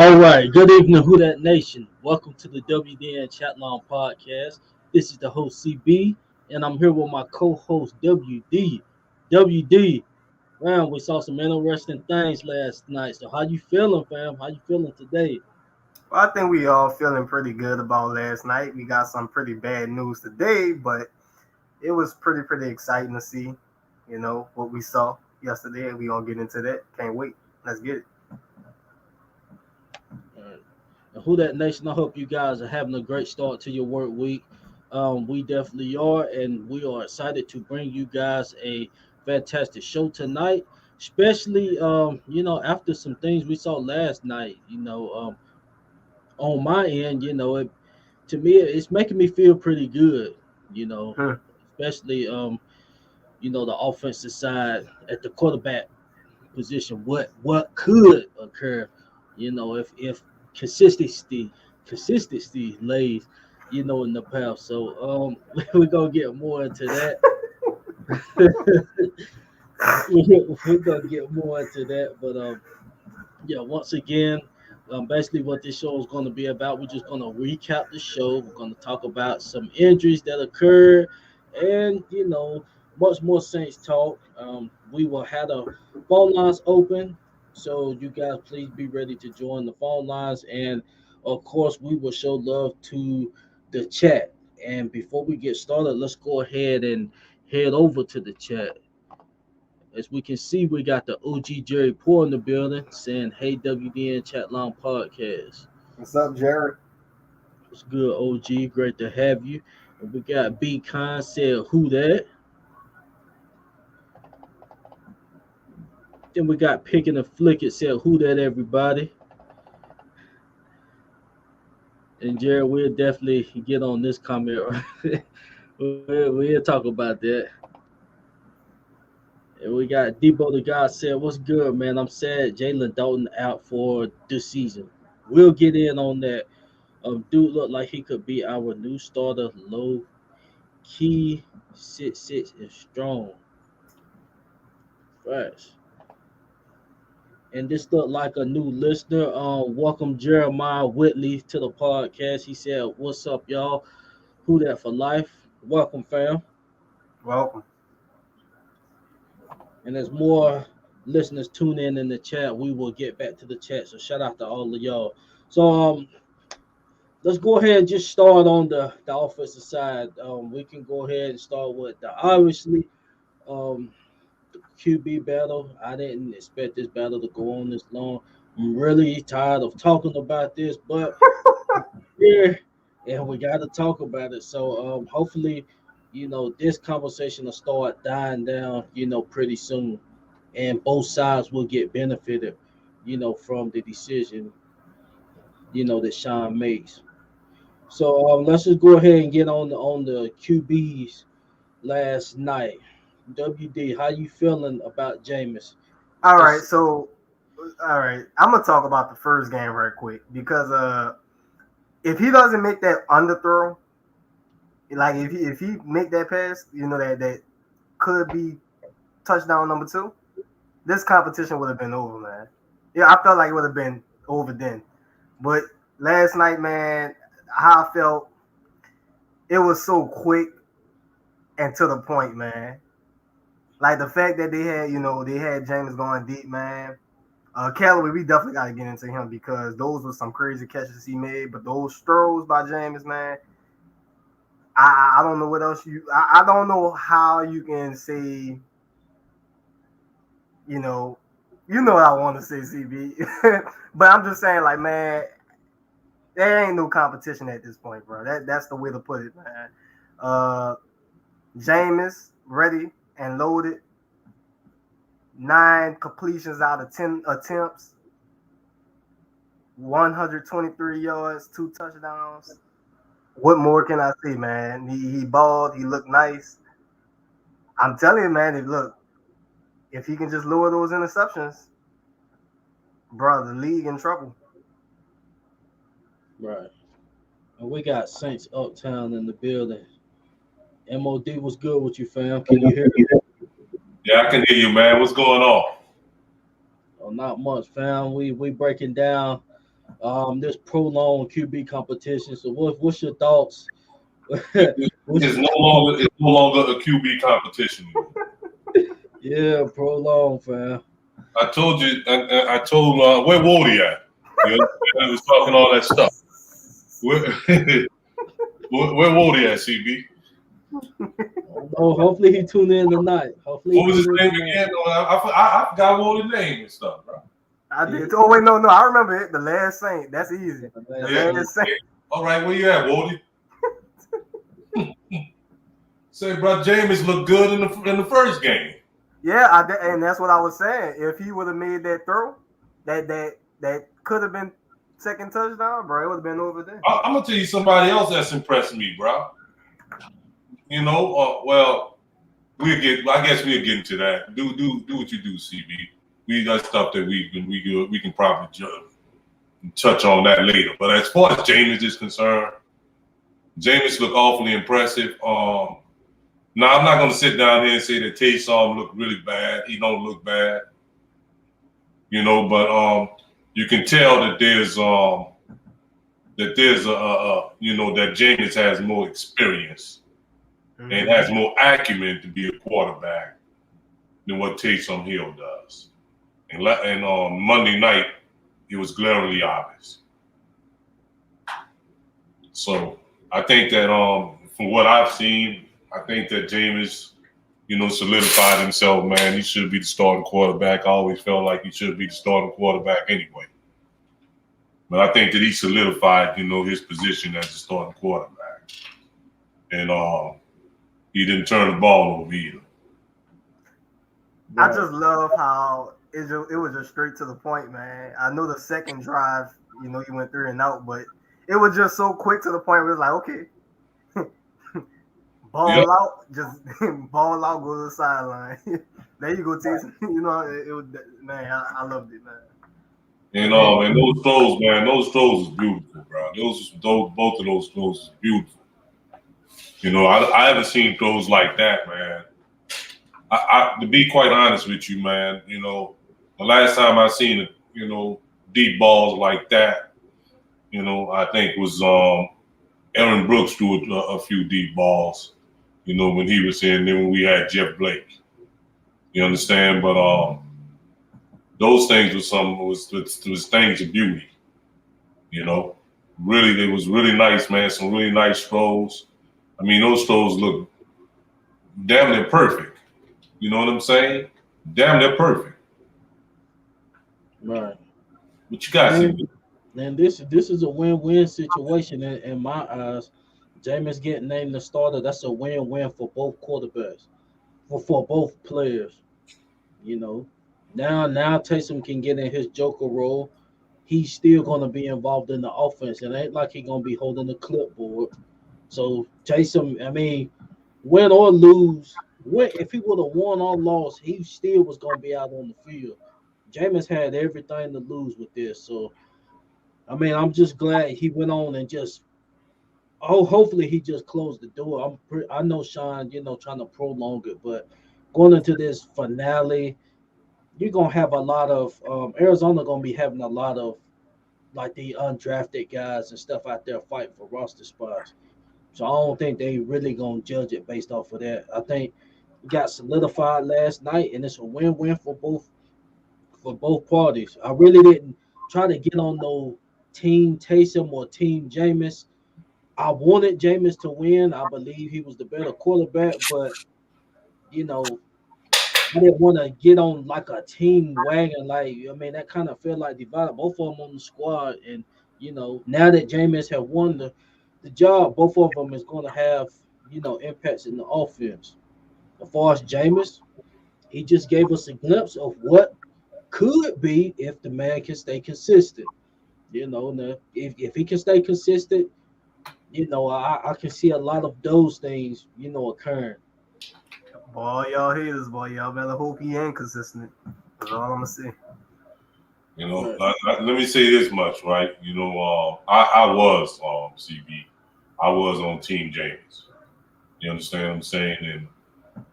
All right, good evening, Who That Nation. Welcome to the WDN Chatline podcast. This is the host CB, and I'm here with my co-host WD. WD, man, we saw some interesting things last night. So how you feeling, fam? How you feeling today? Well, I think we all feeling pretty good about last night. We got some pretty bad news today, but it was pretty exciting to see, what we saw yesterday. And we gonna get into that. Can't wait. Let's get it. All right. And Who That Nation, I hope you guys are having a great start to your work week. We definitely are, and we are excited to bring you guys a fantastic show tonight. Especially, after some things we saw last night, on my end, to me, it's making me feel pretty good, you know, Hmm. especially, the offensive side at the quarterback position. What could occur, if consistency lays, in the path. So we're gonna get more into that. We're gonna get more into that, but yeah, once again, basically what this show is going to be about, we're just going to recap the show. We're going to talk about some injuries that occurred, and much more Saints talk. We will have the phone lines open, so you guys please be ready to join the phone lines, and of course we will show love to the chat. And before we get started, let's go ahead and head over to the chat. As we can see, we got the OG Jerry Poor in the building saying, "Hey, WDN Chatline Podcast." What's up, Jared? What's good, OG? Great to have you. And we got B Con said, "Who that?" Then we got Picking and Flick it said, "Who that, everybody?" And Jared, we'll definitely get on this comment. Right? We'll talk about that. And we got Debo the God said, "What's good, man? I'm sad Jalen Dalton out for this season. We'll get in on that. Dude look like he could be our new starter. Low key, six and strong. Right. And this looked like a new listener. Welcome Jeremiah Whitley to the podcast. He said, "What's up, y'all? Who that for life? Welcome, fam." Welcome. And as more listeners tune in the chat, we will get back to the chat. So shout out to all of y'all. So let's go ahead and just start on the offensive side. We can go ahead and start with the obviously the QB battle. I didn't expect this battle to go on this long. I'm really tired of talking about this, but here and we got to talk about it. So hopefully, this conversation will start dying down, pretty soon, and both sides will get benefited, from the decision, that Sean makes. So let's just go ahead and get on the QBs last night. WD, how you feeling about Jameis? All right, That's so all right, I'm gonna talk about the first game right quick because if he doesn't make that underthrow, like if he make that pass, that could be touchdown number two. This competition would have been over, man. Yeah, I felt like it would have been over then. But last night, man, how I felt, it was so quick and to the point, man. Like the fact that they had James going deep, man. Callaway, we definitely got to get into him because those were some crazy catches he made. But those throws by James, man, I don't know what else I don't know how you can say, you know, what I want to say, CB. But I'm just saying, like, man, there ain't no competition at this point, bro. That's the way to put it, man. Uh, Jameis ready and loaded. 9 completions out of 10 attempts. 123 yards, 2 touchdowns. What more can I say, man? He balled. He looked nice. I'm telling you, man. If he can just lower those interceptions, bro, the league in trouble. right. And we got Saints Uptown in the building. MOD was good with you, fam. Can you hear me? Yeah, I can hear you, man. What's going on? Oh, not much, fam. We breaking down this prolonged QB competition. So what's your thoughts? It's no longer a QB competition. Yeah, prolonged, fam. I told you. I told where Woody at? You know, he was talking all that stuff. Where Woody at, CB? Oh, hopefully he tuned in tonight. Hopefully What was his name again? I forgot Woody's name and stuff, bro. I did. Oh wait, no, I remember it. The Last Saint. That's easy. Yeah, Last Saint. all right, where you at, Woody? Say, bro, Jameis looked good in the first game. Yeah, and that's what I was saying. If he would have made that throw, that could have been second touchdown, bro. It would have been over there. I'm gonna tell you somebody else that's impressed me, bro. You know, well, I guess we'll get into that. Do what you do, CB. We got stuff that we can probably touch on that later. But as far as Jameis is concerned, Jameis looked awfully impressive. Now I'm not gonna sit down here and say that Taysom looked really bad. He don't look bad, you know. But you can tell that there's you know, that Jameis has more experience and has more acumen to be a quarterback than what Taysom Hill does. And on Monday night, it was glaringly obvious. So I think that from what I've seen, I think that Jameis, you know, solidified himself, man. He should be the starting quarterback. I always felt like he should be the starting quarterback anyway. But I think that he solidified, you know, his position as the starting quarterback. And he didn't turn the ball over either. I just love how it was just straight to the point, man. I know the second drive, you know, he went 3 and out, but it was just so quick to the point where it's like, okay, ball out, just ball out, go to the sideline. There you go, Taysom. You know, it was, man, I loved it, man. And those throws, man, those throws is beautiful, bro. Both of those throws is beautiful. You know, I haven't seen throws like that, man. I to be quite honest with you, man, you know, the last time I seen you know, deep balls like that, you know, I think was Aaron Brooks threw a few deep balls, you know, when he was in. Then when we had Jeff Blake, you understand? But those things was things of beauty, you know. Really, it was really nice, man. Some really nice throws. I mean, those throws look damn near perfect. You know what I'm saying? Damn near perfect. Right. What you got, CB? And this is a win-win situation in my eyes. Jameis getting named the starter, that's a win-win for both quarterbacks, for both players. You know, now Taysom can get in his joker role. He's still gonna be involved in the offense. It ain't like he's gonna be holding the clipboard. So Taysom, I mean, win or lose, if he would have won or lost, he still was gonna be out on the field. Jameis had everything to lose with this. So I mean, I'm just glad he went on and just hopefully he just closed the door. I know Sean, you know, trying to prolong it, but going into this finale, you're gonna have a lot of Arizona gonna be having a lot of like the undrafted guys and stuff out there fighting for roster spots. So I don't think they really gonna judge it based off of that. I think it got solidified last night, and it's a win-win for both parties. I really didn't try to get on no team Taysom or team Jameis. I wanted Jameis to win. I believe he was the better quarterback, but you know, I didn't want to get on like a team wagon. Like, I mean, that kind of felt like divided both of them on the squad. And, you know, now that Jameis have won the job, both of them is going to have, you know, impacts in the offense. As far as Jameis, he just gave us a glimpse of what could be if the man can stay consistent. You know, if he can stay consistent, you know, I can see a lot of those things, you know, occurring. Boy, y'all haters, boy, y'all better hope he ain't consistent. That's all I'm gonna say. You know, let me say this much, right? You know, I was CB. I was on Team James. You understand what I'm saying? And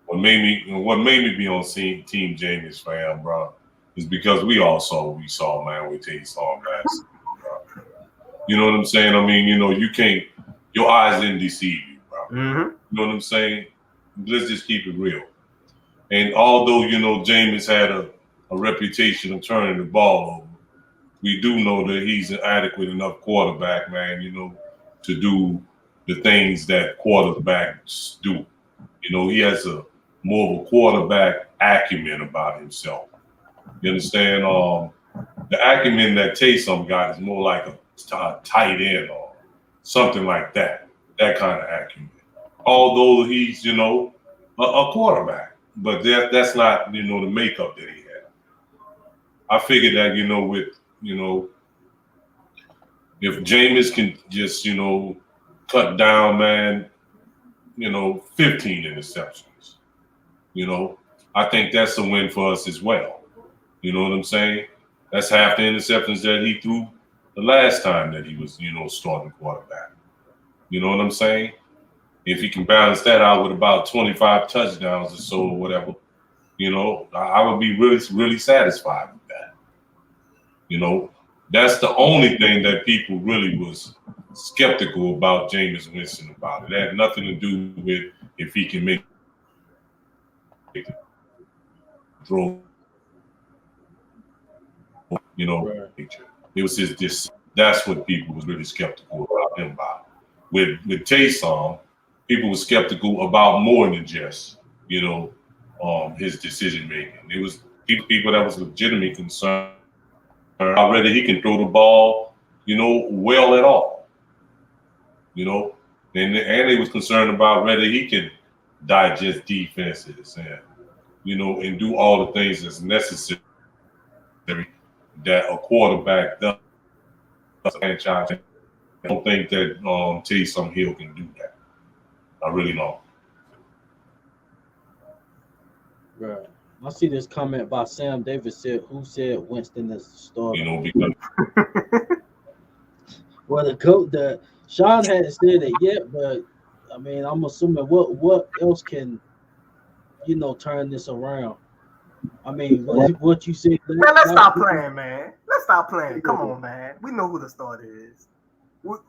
what made me be on Team James, fam, bro, is because we all saw what we saw, man. We tell you saw last season, bro. You know what I'm saying? I mean, you can't. Your eyes didn't deceive you, bro. Mm-hmm. You know what I'm saying? Let's just keep it real. And although Jameis had a reputation of turning the ball over, we do know that he's an adequate enough quarterback, man. To do the things that quarterbacks do. He has a more of a quarterback acumen about himself. You understand? The acumen that Taysom got is more like a tight end or something like that. That kind of acumen. Although he's, a quarterback, but that's not, the makeup that he had. I figured that, if Jameis can just, cut down, man, 15 interceptions, I think that's a win for us as well. You know what I'm saying? That's half the interceptions that he threw the last time that he was, starting quarterback. You know what I'm saying? If he can balance that out with about 25 touchdowns or so or whatever, I would be really, really satisfied with that. That's the only thing that people really was skeptical about Jameis Winston about. It had nothing to do with if he can make throw. Right. It was just that's what people was really skeptical about him about. With Taysom, people were skeptical about more than just his decision making. It was people that was legitimately concerned about whether he can throw the ball, well at all. And they was concerned about whether he can digest defenses and and do all the things that's necessary that a quarterback does. Franchise. I don't think that Taysom Hill can do that. I really don't. Right. I see this comment by Sam Davis who said Winston is the starter. Because Well, the Sean hadn't said it yet, but I mean, I'm assuming what else can turn this around. I mean, what you said. Man, let's stop playing, man. Let's stop playing. Come on, man. We know who the starter is.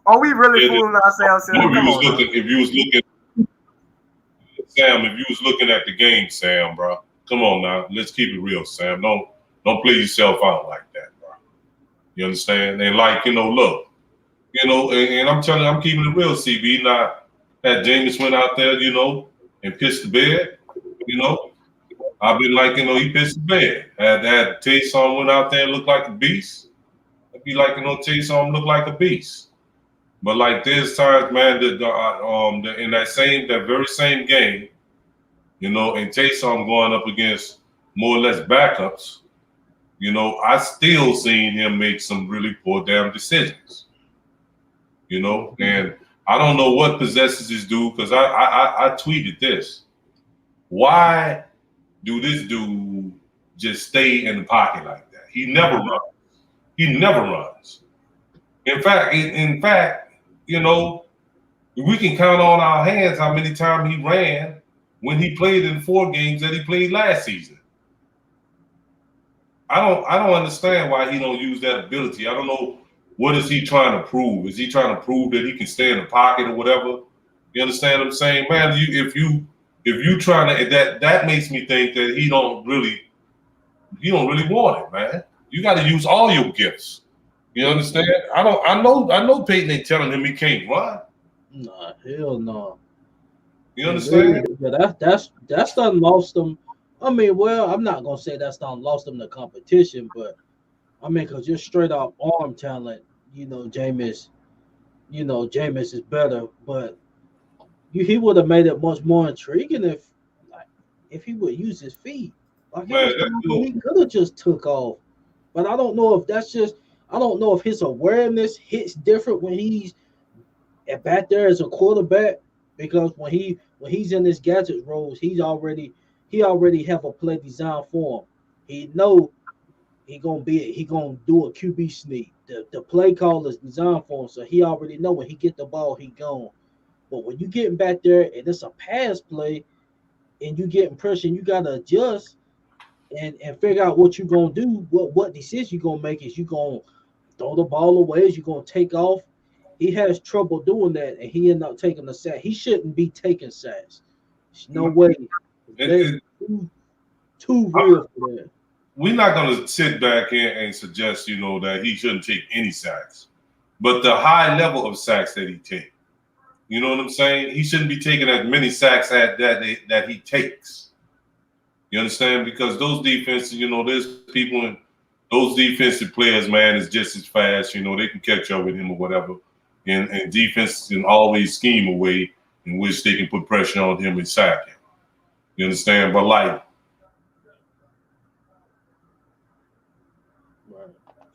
Are we really fooling ourselves? If you was looking, Sam, if you was looking at the game, Sam, bro, come on now. Let's keep it real, Sam. Don't play yourself out like that, bro. You understand? And look, and I'm telling you, I'm keeping it real, CB. Not that Jameis went out there, and pissed the bed, I've been he pissed the bed. Had Taysom went out there and looked like a beast, I'd be Taysom looked like a beast. But there's times, man, that in that very same game, and Taysom going up against more or less backups, I still seen him make some really poor damn decisions. And I don't know what possesses his dude because I tweeted this. Why do this dude just stay in the pocket like that? He never runs. He never runs. In fact, we can count on our hands how many times he ran when he played in 4 games that he played last season. I don't understand why he don't use that ability. I don't know what is he trying to prove. Is he trying to prove that he can stay in the pocket or whatever? You understand what I'm saying, man? If you trying to that makes me think that he don't really want it, man. You got to use all your gifts. You understand? I know Payton ain't telling him he can't run. Nah, hell no. You understand? Really, that's done lost him. I mean, well, I'm not gonna say that's done lost him the competition, but I mean, cause just straight up arm talent, Jameis is better, but he would have made it much more intriguing if he would use his feet. He could have just took off. But I don't know if his awareness hits different when he's back there as a quarterback, because when he's in this gadget roles, he already have a play designed for him. He know he gonna do a QB sneak. The play call is designed for him, so he already know when he get the ball, he gone. But when you getting back there and it's a pass play and you getting pressure, you gotta adjust and figure out what you're gonna do. What decision you're gonna make? Is you gonna throw the ball away? Is you gonna take off? he has trouble doing that, and he ended up taking a sack. He shouldn't be taking sacks. There's no way. They're too real for that. We're not going to sit back here and suggest, that he shouldn't take any sacks. But the high level of sacks that he takes, you know what I'm saying? He shouldn't be taking as many sacks that he takes. You understand? Because those defenses, there's people in those defensive players, man, is just as fast. They can catch up with him or whatever. And defense can always scheme a way in which they can put pressure on him and sack him. You understand? But Right.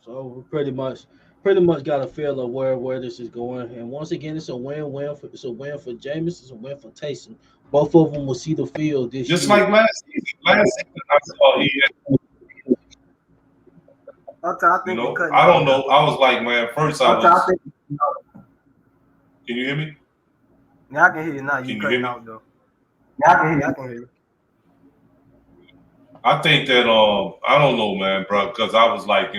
So we pretty much got a feel of where this is going. And once again, it's a win for Jameis, it's a win for Taysom. Both of them will see the field this just year. like last season. Last season, I saw he had, I think I don't know. I was like, man, first I was. Can you hear me? Yeah, I can hear you now. You cutting out though. Yeah, I can hear you. I think that I don't know, man, bro, because I was like,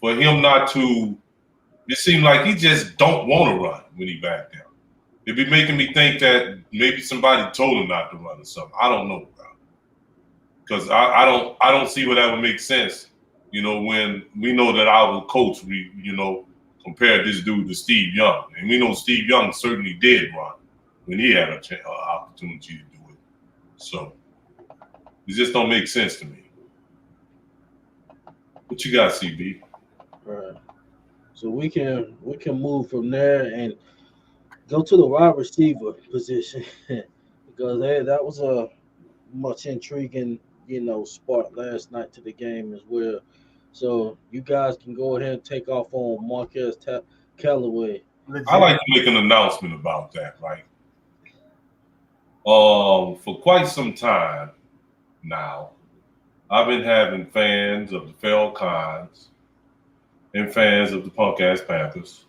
for him not to, it seemed like he just don't want to run when he back down. It'd be making me think that maybe somebody told him not to run or something. I don't know, bro, because I don't see where that would make sense. When we know that our coach, compared this dude to Steve Young, and we know Steve Young certainly did run when he had an opportunity to do it. So it just don't make sense to me. What you got, CB? Right. So we can move from there and go to the wide receiver position because that was a much intriguing, spark last night to the game as well. So you guys can go ahead and take off on Marquez Callaway. I like to make an announcement about that, right? For quite some time now, I've been having fans of the Falcons and fans of the punk-ass Panthers,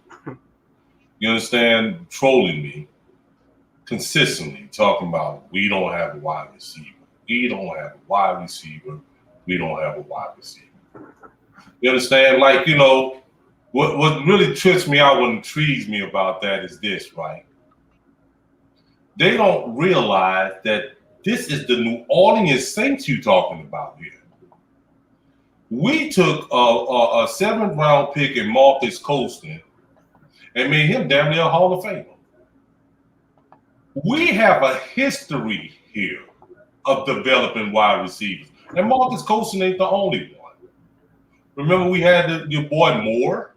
you understand, trolling me consistently, talking about we don't have a wide receiver. We don't have a wide receiver. We don't have a wide receiver. You understand? Like, what really trips me out, what intrigues me about that is this, right? They don't realize that this is the New Orleans Saints you're talking about here. We took a 7th round pick in Marcus Colston and made him damn near a Hall of Famer. We have a history here of developing wide receivers. And Marcus Colston ain't the only one. Remember we had your boy Moore?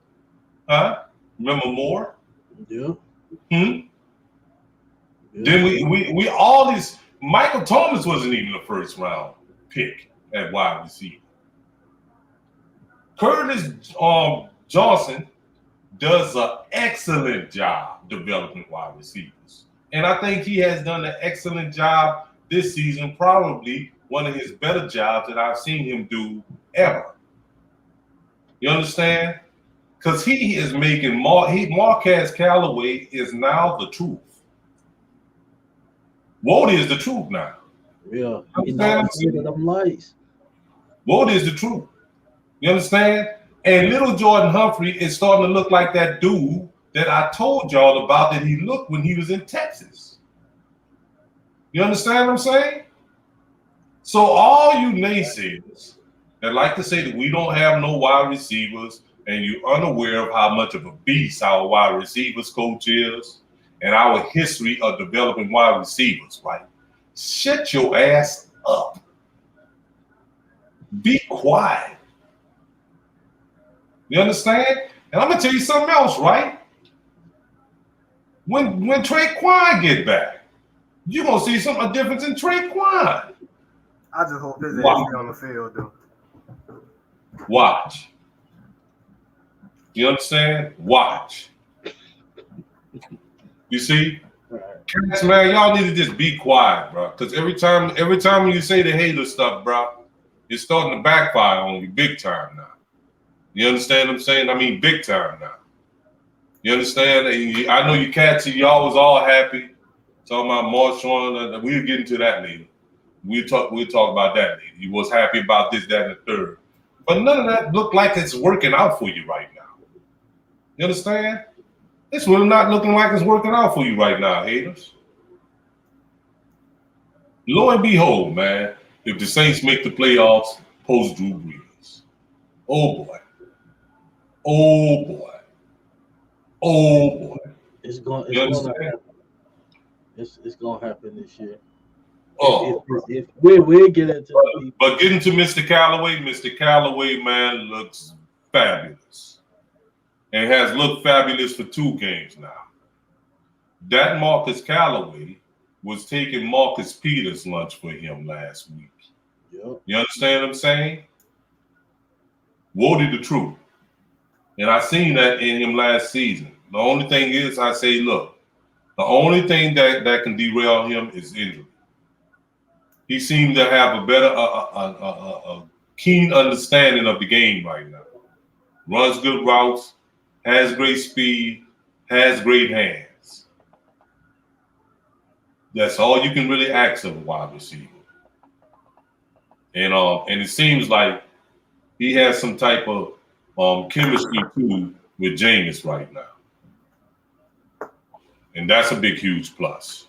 Huh? Remember Moore? Yeah. Yeah. Then we all these Michael Thomas wasn't even a 1st round pick at wide receiver. Curtis Johnson does an excellent job developing wide receivers. And I think he has done an excellent job this season, probably one of his better jobs that I've seen him do ever. You understand? Because he is making Marquez Callaway is now the truth. Wody is the truth now. Yeah. Them lights. Wody is the truth. You understand? And little Jordan Humphrey is starting to look like that dude that I told y'all about that he looked when he was in Texas. You understand what I'm saying? So all you naysayers that like to say that we don't have no wide receivers and you're unaware of how much of a beast our wide receivers coach is and our history of developing wide receivers, right? Shut your ass up. Be quiet. You understand? And I'm gonna tell you something else, right? When Traquan get back, you're gonna see a difference in Traquan. I just hope his ass stay on the field, though. Watch. You understand? Watch. You see? Cats, man, y'all need to just be quiet, bro. Because every time you say the hater stuff, bro, it's starting to backfire on you big time now. You understand what I'm saying? I mean, big time now. You understand? I know you cats, y'all was all happy. Talking about Marshawn, we'll get into that later. We'll talk about that later. You was happy about this, that, and the third. But none of that look like it's working out for you right now. You understand? It's really not looking like it's working out for you right now, haters. Lo and behold, man, if the Saints make the playoffs post Drew Brees, oh boy, oh boy, oh boy. It's going to happen. It's going to happen this year. Oh, if we'll get into the people. But getting to Mr. Callaway, man, looks fabulous. And has looked fabulous for 2 games now. That Marcus Callaway was taking Marcus Peters' lunch for him last week. Yep. You understand what I'm saying? Worded the truth. And I seen that in him last season. The only thing is, I say, look, the only thing that can derail him is injury. He seemed to have a better, a keen understanding of the game right now. Runs good routes, has great speed, has great hands. That's all you can really ask of a wide receiver. And it seems like he has some type of chemistry too with Jameis right now. And that's a big, huge plus.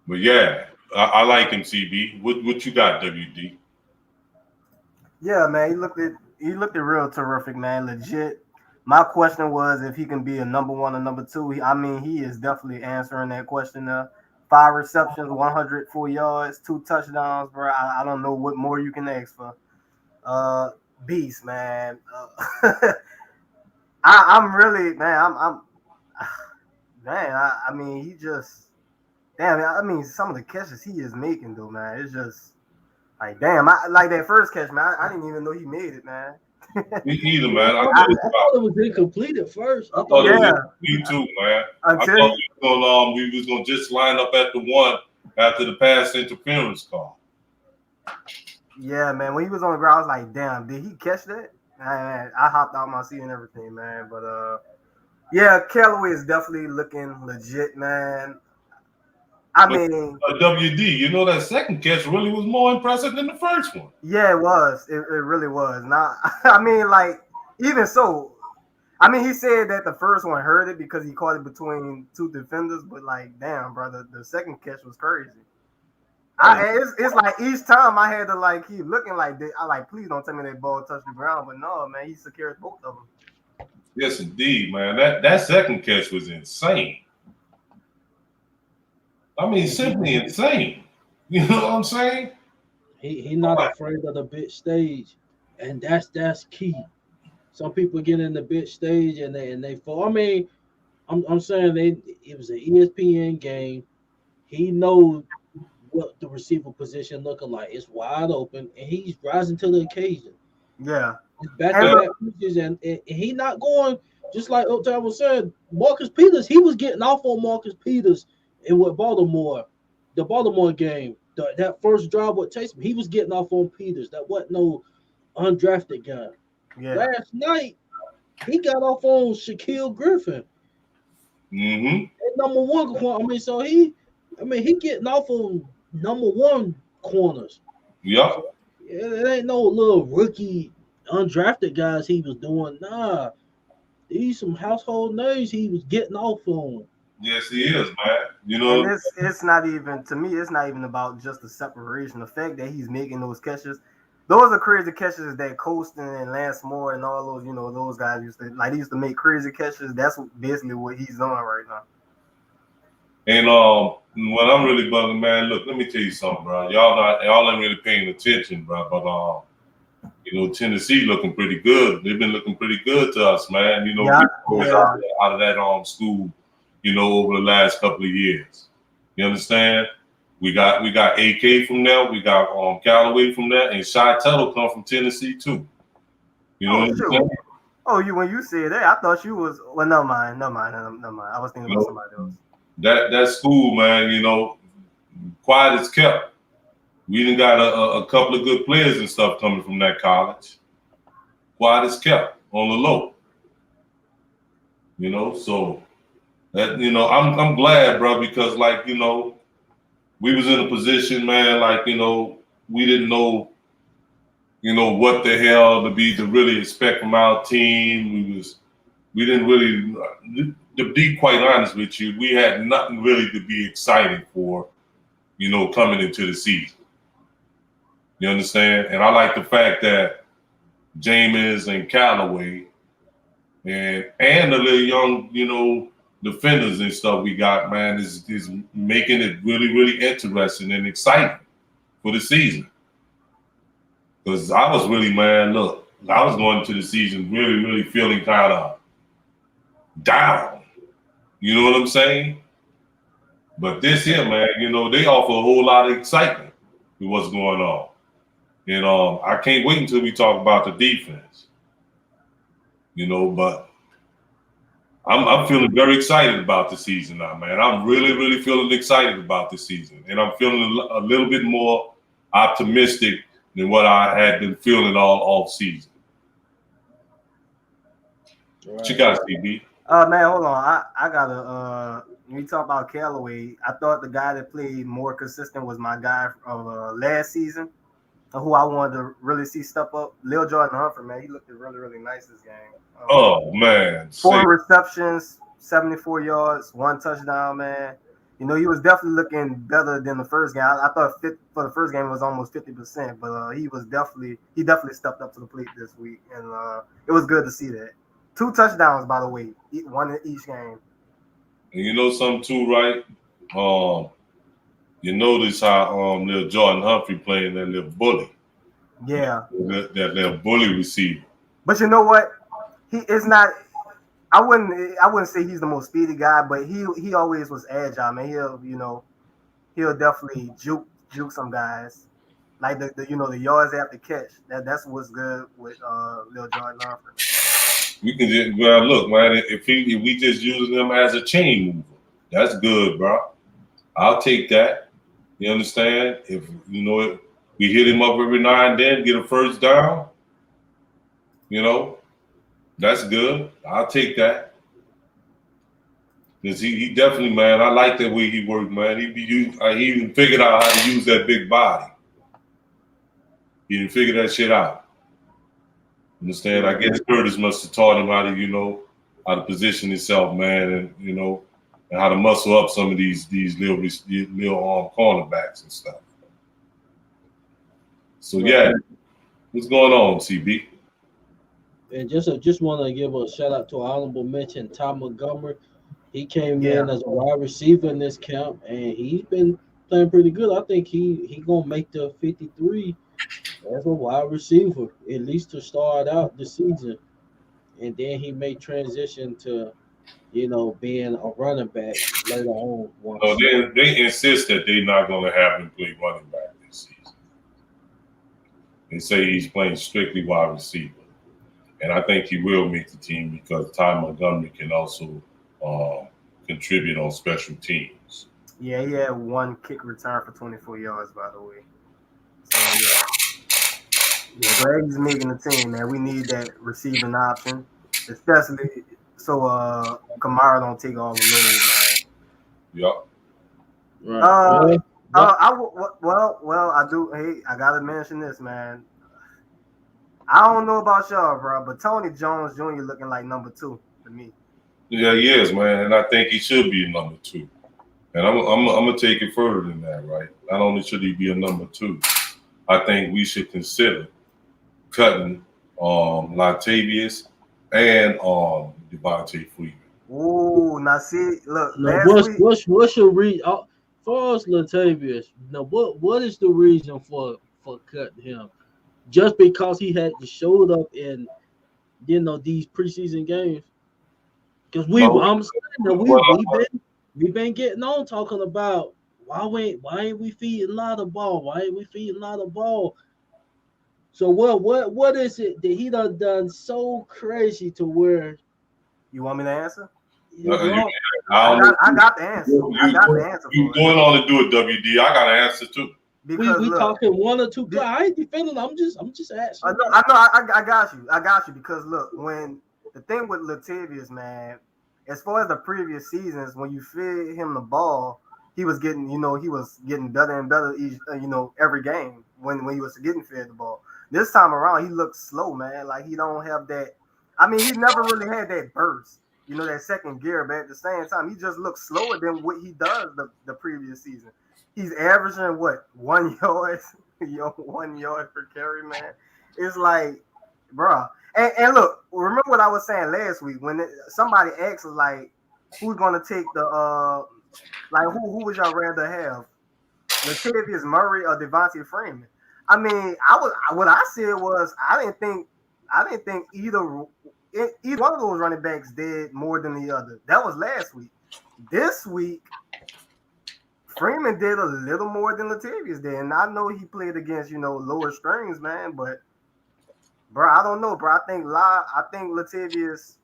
But yeah, I like him, CB. What you got, WD? Yeah, man, he looked at real terrific, man. Legit. My question was if he can be a number 1 or number 2. He is definitely answering that question there. 5 receptions, 104 yards, 2 touchdowns, bro. I don't know what more you can ask for. Beast, man. I'm really, man. Man. He just, damn. Some of the catches he is making, though, man. It's just like, damn. Like that first catch, man. I didn't even know he made it, man. Me either, man. I thought it was incomplete at first. I thought it was me too, man. I thought we was gonna just line up at the 1 after the pass interference call. Yeah, man. When he was on the ground, I was like, damn, did he catch that? Man, I hopped out my seat and everything, man. But yeah, Callaway is definitely looking legit, man. WD, you know that second catch really was more impressive than the first one. Yeah, it was. It really was. Now, even so, he said that the first one hurt it because he caught it between 2 defenders, but like, damn, brother, the second catch was crazy. It's like each time I had to keep looking like that. Please don't tell me that ball touched the ground, but no, man, he secured both of them. Yes, indeed, man. That second catch was insane. Simply insane. You know what I'm saying? He not afraid of the big stage, and that's key. Some people get in the big stage and they fall. I'm saying it was an ESPN game. He knows what the receiver position looking like. It's wide open, and he's rising to the occasion. Yeah. Back-to-back pitches, and he not going just like Otavo said. Marcus Peters, he was getting off on Marcus Peters in Baltimore, the Baltimore game. That first drive with Taysom, he was getting off on Peters. That wasn't no undrafted guy. Yeah. Last night, he got off on Shaquille Griffin. Mm-hmm. Number 1 corner. So he getting off on number 1 corners. Yeah. It ain't no little rookie undrafted guys he was doing. Nah, these some household names he was getting off on. Yes, he is, man. You know, and it's not even, to me, it's not even about just the separation. The fact that he's making those catches, those are crazy catches that Colston and Lance Moore and all those, those guys used to make crazy catches. That's basically what he's doing right now. And what I'm really bugging, man, look, let me tell you something, bro. Y'all ain't really paying attention, bro. But Tennessee looking pretty good. They've been looking pretty good to us, man. Out of that school, over the last couple of years. You understand? We got AK from there. We got Callaway from there, and Shy Tuttle come from Tennessee too. You know what I'm saying? Oh, when you said that, I thought you was. Well, never mind. I was thinking about somebody else. That school, man, quiet as kept. We done got a couple of good players and stuff coming from that college. Quiet as kept on the low. So that I'm glad, bro, because we was in a position, man, we didn't know, what the hell to really expect from our team. We was we didn't really, to be quite honest with you, we had nothing really to be excited for, coming into the season. You understand? And I like the fact that Jameis and Callaway and the little young, defenders and stuff we got, man, is making it really, really interesting and exciting for the season. Because I was really, man, look, I was going into the season really, really feeling kind of down. You know what I'm saying? But this here, man, they offer a whole lot of excitement with what's going on. And I can't wait until we talk about the defense. But I'm feeling very excited about the season now, man. I'm really, really feeling excited about the season. And I'm feeling a little bit more optimistic than what I had been feeling all off season. Right. What you got, CB? Man, hold on. I gotta when we talk about Callaway, I thought the guy that played more consistent was my guy of last season, who I wanted to really see step up. Lil Jordan Humphrey, man, he looked really, really nice this game. Oh man, 4 receptions, 74 yards, 1 touchdown, man. He was definitely looking better than the first game. I thought for the first game it was almost 50%, but he definitely stepped up to the plate this week, and it was good to see that. 2 touchdowns, by the way, 1 in each game. And you know something too, right? You notice how little Jordan Humphrey playing that little bully. Yeah. That little bully receiver. But you know what? He is not. I wouldn't say he's the most speedy guy, but he always was agile, man. He'll definitely juke some guys. Like the yards after catch. That's what's good with Lil Jordan Humphrey. We can just look, man. If we just using them as a chain mover, that's good, bro. I'll take that. You understand? If we hit him up every now and then, get a first down. That's good. I'll take that. Because he definitely, man, I like the way he worked, man. He even figured out how to use that big body. He didn't figure that shit out. Understand? I guess Curtis must have taught him how to position himself, man, and how to muscle up some of these little cornerbacks and stuff. So yeah, what's going on, CB? And just want to give a shout out to honorable mention Ty Montgomery. He came in as a wide receiver in this camp, and he's been playing pretty good. I think he gonna make the 53 as a wide receiver, at least to start out the season, and then he may transition to being a running back later on. No, they insist that they're not going to have him play running back this season. They say he's playing strictly wide receiver. And I think he will make the team because Ty Montgomery can also contribute on special teams. Yeah, he had 1 kick return for 24 yards, by the way. So, yeah, glad he's making the team, man. We need that receiving option, especially so Kamara don't take all the load, man. Yep. Right. I do. Hey, I gotta mention this, man. I don't know about y'all, bro, but Tony Jones Jr. looking like number 2 to me. Yeah, he is, man, and I think he should be a number 2. And I'm gonna take it further than that, right? Not only should he be a number 2, I think we should consider cutting Latavius and Devontae Freeman. Ooh, now see, look. What's your reason? For us, Latavius, now what is the reason for cutting him? Just because he had to show up in these preseason games? Because we've been getting on talking about why ain't we feeding a lot of ball? Why ain't we feeding a lot of ball? So what is it that he done so crazy to where? You want me to answer? I got the answer. You going on to do it, WD? I got an answer too. Because we talking 1 or 2. I ain't defending. I'm just asking. I know. I got you. Because look, when the thing with Latavius, man, as far as the previous seasons, when you fed him the ball, he was getting better and better each, every game when he was getting fed the ball. This time around, he looks slow, man. Like he don't have that I mean, he never really had that burst, that second gear, but at the same time, he just looks slower than what he does the previous season. He's averaging what 1 yard, 1 yard per carry, man. It's like, bro. And look, remember what I was saying last week when somebody asked us like, who's gonna take the like who would y'all rather have, Latavius Murray or Devontae Freeman? I mean, what I said was I didn't think either one of those running backs did more than the other. That was last week. This week, Freeman did a little more than Latavius did, and I know he played against lower strings, man. But bro, I don't know, bro. I think Latavius'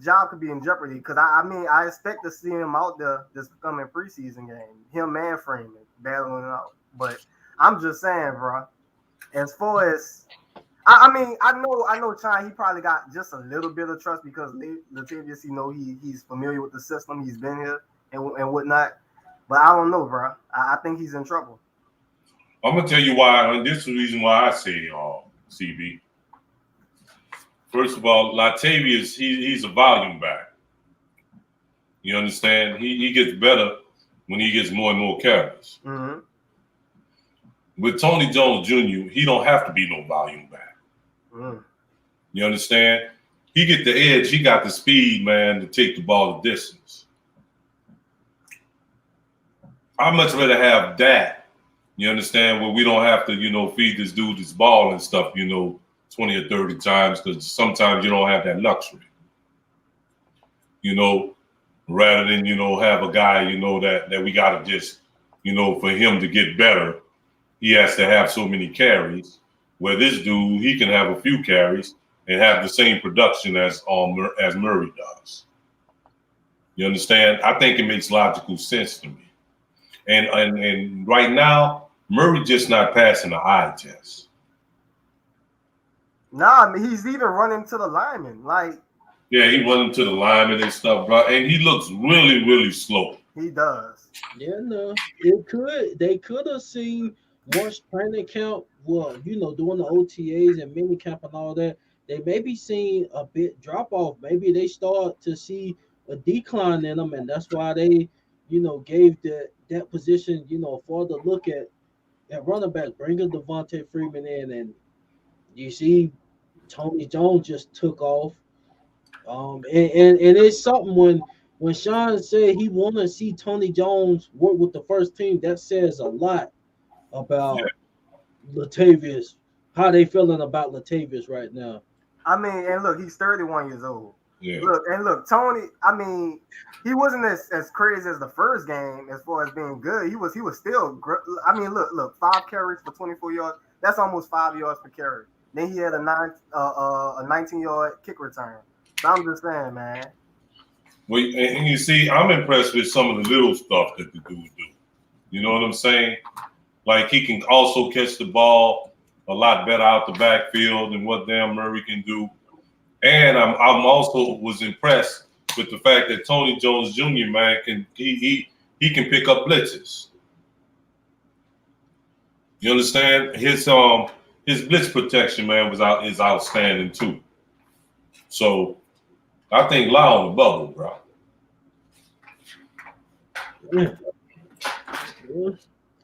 job could be in jeopardy because I mean I expect to see him out there this coming preseason game. Him and Freeman battling it out. But I'm just saying, bro. As far as I mean, I know China, he probably got just a little bit of trust because Latavius, he's familiar with the system. He's been here and whatnot. But I don't know, bro. I think he's in trouble. I'm gonna tell you why, and this is the reason why I say CB. First of all, Latavius, he's a volume back. You understand? He gets better when he gets more and more carries. Mm-hmm. With Tony Jones Jr., he don't have to be no volume back. Mm. You understand? He get the edge. He got the speed, man, to take the ball the distance. I'd much rather have that. You understand? Where we don't have to, feed this dude this ball and stuff, 20 or 30 times because sometimes you don't have that luxury. Rather than, have a guy, that we got to just, for him to get better, he has to have so many carries. Where this dude, he can have a few carries and have the same production as Murray does. You understand? I think it makes logical sense to me. And right now, Murray just not passing the eye test. Nah, I mean, he's even running to the lineman. Yeah, he running to the lineman and stuff, bro. And he looks really, really slow. He does. Yeah, no, they could have seen once training camp, doing the OTAs and mini camp and all that, they maybe seen a bit drop off. Maybe they start to see a decline in them, and that's why they, gave that position, for the look at running back, bringing Devontae Freeman in, and you see Tony Jones just took off. And it's something when Sean said he want to see Tony Jones work with the first team, that says a lot about Latavius, how they feeling about Latavius right now. I mean, and look, he's 31 years old. Yeah. Look, Tony. I mean, he wasn't as crazy as the first game as far as being good. He was still. I mean, look, 5 carries for 24 yards. That's almost 5 yards per carry. Then he had a 19-yard kick return. So I'm just saying, man. Well, and you see, I'm impressed with some of the little stuff that the dude do. You know what I'm saying? Like he can also catch the ball a lot better out the backfield than what damn Murray can do. And I'm also was impressed with the fact that Tony Jones Jr. man can he can pick up blitzes. You understand? His blitz protection, man, is outstanding too. So I think lie on the bubble, bro. Yeah.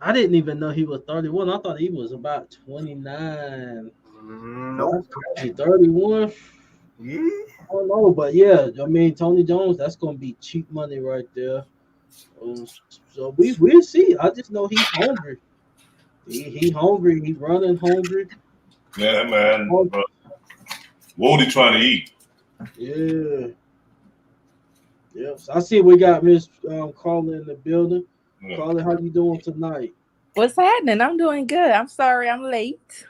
I didn't even know he was 31. I thought he was about 29. Nope. 31. Yeah. I don't know, but yeah, I mean Tony Jones, that's gonna be cheap money right there. So we'll see. I just know he's hungry. He hungry. He running hungry. Yeah, man. What are he trying to eat? Yeah. Yep. So I see we got Miss Carla in the building. Yeah. Carla, how you doing tonight? What's happening? I'm doing good. I'm sorry I'm late.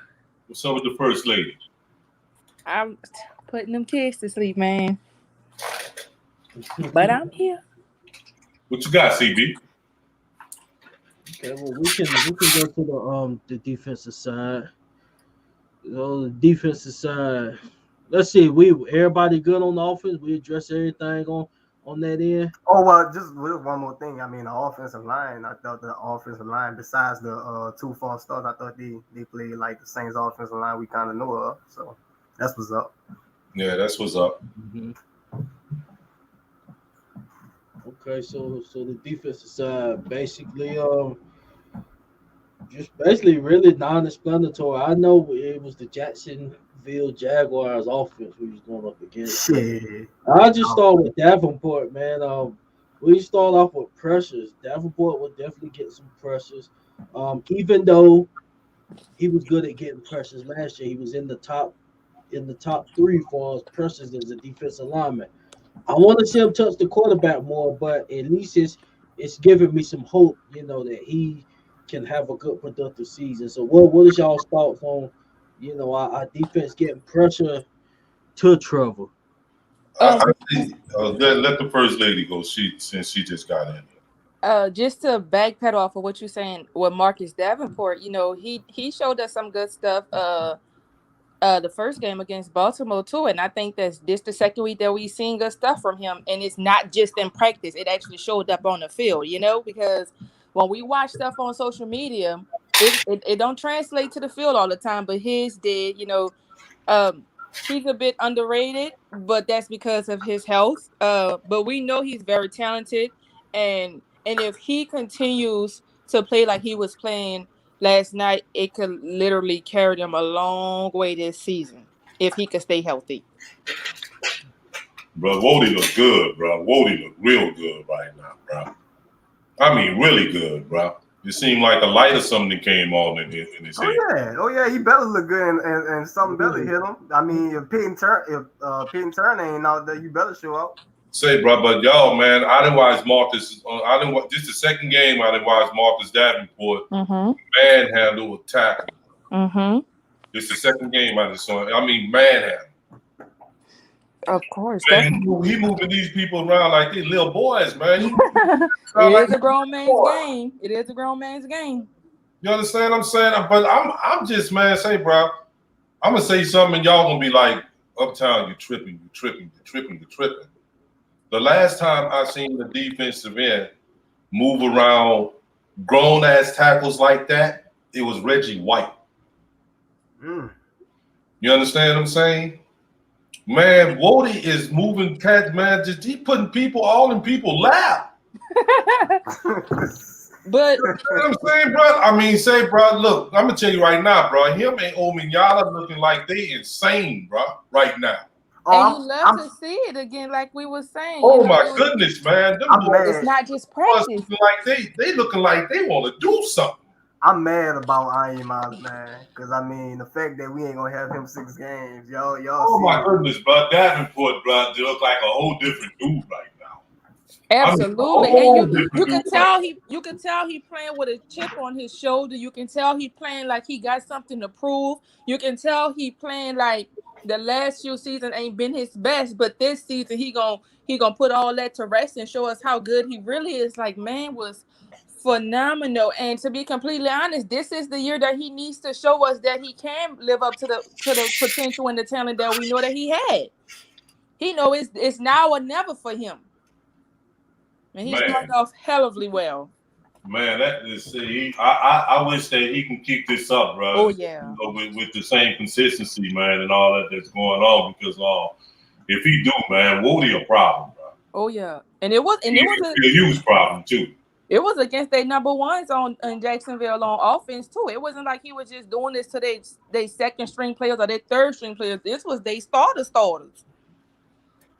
What's up with the first lady? I'm putting them kids to sleep, man. But I'm here. What you got, CB? Okay, well we can go to the defensive side. The defensive side. Let's see. Everybody good on the offense. We address everything on that end. Oh well, just one more thing. I mean, the offensive line. I thought the offensive line, besides the 2 false starts, I thought they played like the Saints offensive line we kind of know of. So That's what's up. Yeah, that's what's up. Mm-hmm. Okay, so the defensive side basically just basically really non-explanatory. I know it was the Jacksonville Jaguars offense we was going up against, but Shit. I'll just start with Davenport, man. We start off with pressures. Davenport will definitely get some pressures. Even though he was good at getting pressures last year, he was in the top three for pressures as a defensive lineman. I want to see him touch the quarterback more, but at least it's giving me some hope, that he can have a good productive season. So what is y'all's thoughts on, our defense getting pressure to Trevor? I, Um, I think, let the first lady go. Since she just got in. just to backpedal off of what you're saying with Marcus Davenport, he showed us some good stuff. The first game against Baltimore too, and I think that's this the second week that we seen good stuff from him, and it's not just in practice; it actually showed up on the field. Because when we watch stuff on social media, it don't translate to the field all the time, but his did. Um, he's a bit underrated, but that's because of his health. But we know he's very talented, and if he continues to play like he was playing last night, it could literally carry them a long way this season if he could stay healthy. Bro, Wody look good, bro. Wody look real good right now, bro. I mean, really good, bro. It seemed like a light or something came on in his head. Oh yeah, he better look good and something better hit him. I mean, if Payton Turner ain't out there, you better show up. Say, bro, but y'all, man, I didn't watch Marcus. I didn't watch this the second game. I didn't watch Marcus Davenport manhandle a tackle. This the second game I just saw. I mean, manhandle. Of course, Man, he moving these people around like these little boys, man. It is a grown man's game. It is a grown man's game. You understand what I'm saying? But I'm just, man, say, bro, I'm gonna say something, and y'all gonna be like, Uptown, you tripping. The last time I seen the defensive end move around grown ass tackles like that, it was Reggie White. You understand what I'm saying? Man, Wody is moving cats, man. Just he putting people all in people's lap. But you know what I'm saying, bro? I mean, say, bro, look, I'm gonna tell you right now, bro. Him and Ominyala looking like they insane, bro, right now. And you love to see it again, like we were saying. Oh my goodness, man! It's not just practice. Like they looking like they want to do something. I'm mad about Iron Miles, man, because I mean the fact that we ain't gonna have him 6 games, y'all. Oh my goodness, bro! Davenport, bro, they look like a whole different dude right now. Absolutely, and you can tell he playing with a chip on his shoulder. You can tell he playing like he got something to prove. You can tell he playing like the last few seasons ain't been his best, but this season he gonna put all that to rest and show us how good he really is. Like, man was phenomenal. And to be completely honest, this is the year that he needs to show us that he can live up to the potential and the talent that we know that he had. He know it's now or never for him. And he started off hellively well. Man, that is I wish that he can keep this up, bro. Oh yeah. With the same consistency, man, and all that's going on, because if he do, man, Wody a problem, bro. Oh yeah. And it was a huge problem too. It was against their number ones in Jacksonville on offense too. It wasn't like he was just doing this to their second string players or their third string players. This was they starters.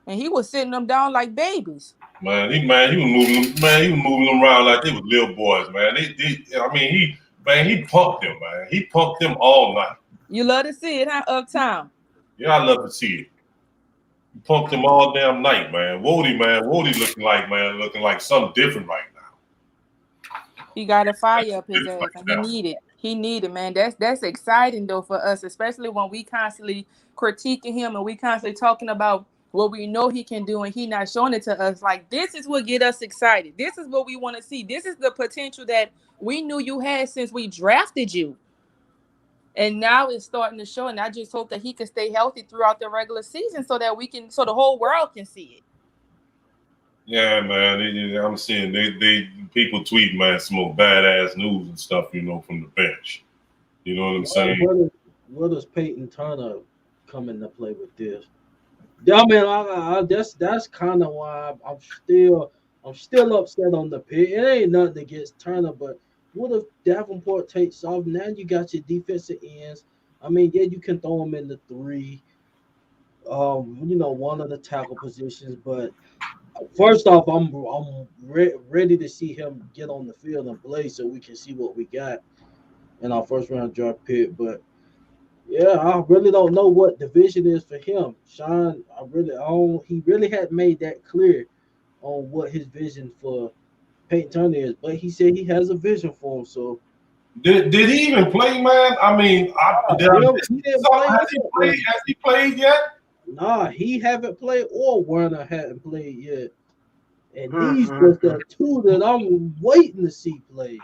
And he was sitting them down like babies. Man, he was moving them around like they were little boys, man. He pumped them, man. He pumped them all night. You love to see it, huh, Uptown? Yeah, I love to see it. He pumped them all damn night, man. Wody looking like something different right now. He got a fire up his ass, and he needed, man. That's exciting though for us, especially when we constantly critiquing him and we constantly talking about what we know he can do, and he not showing it to us. Like, this is what get us excited. This is what we want to see. This is the potential that we knew you had since we drafted you. And now it's starting to show, and I just hope that he can stay healthy throughout the regular season so that so the whole world can see it. Yeah, man. I'm seeing they people tweet, man, some more badass news and stuff, from the bench. You know what I'm saying? Where does Payton Turner come into play with this. Yeah, I mean, that's kind of why I'm still upset on the pick. It ain't nothing against Turner, but what if Davenport takes off? Now you got your defensive ends. I mean, yeah, you can throw them in the three, one of the tackle positions. But first off, I'm ready to see him get on the field and play so we can see what we got in our first round draft pick. But yeah, I really don't know what the vision is for him. Sean, he really hadn't made that clear on what his vision for Payton Turner is, but he said he has a vision for him. So Did he even play, man? I mean, he didn't play. Has he played yet? Nah, he haven't played, or Werner hadn't played yet. And these just the two that I'm waiting to see play.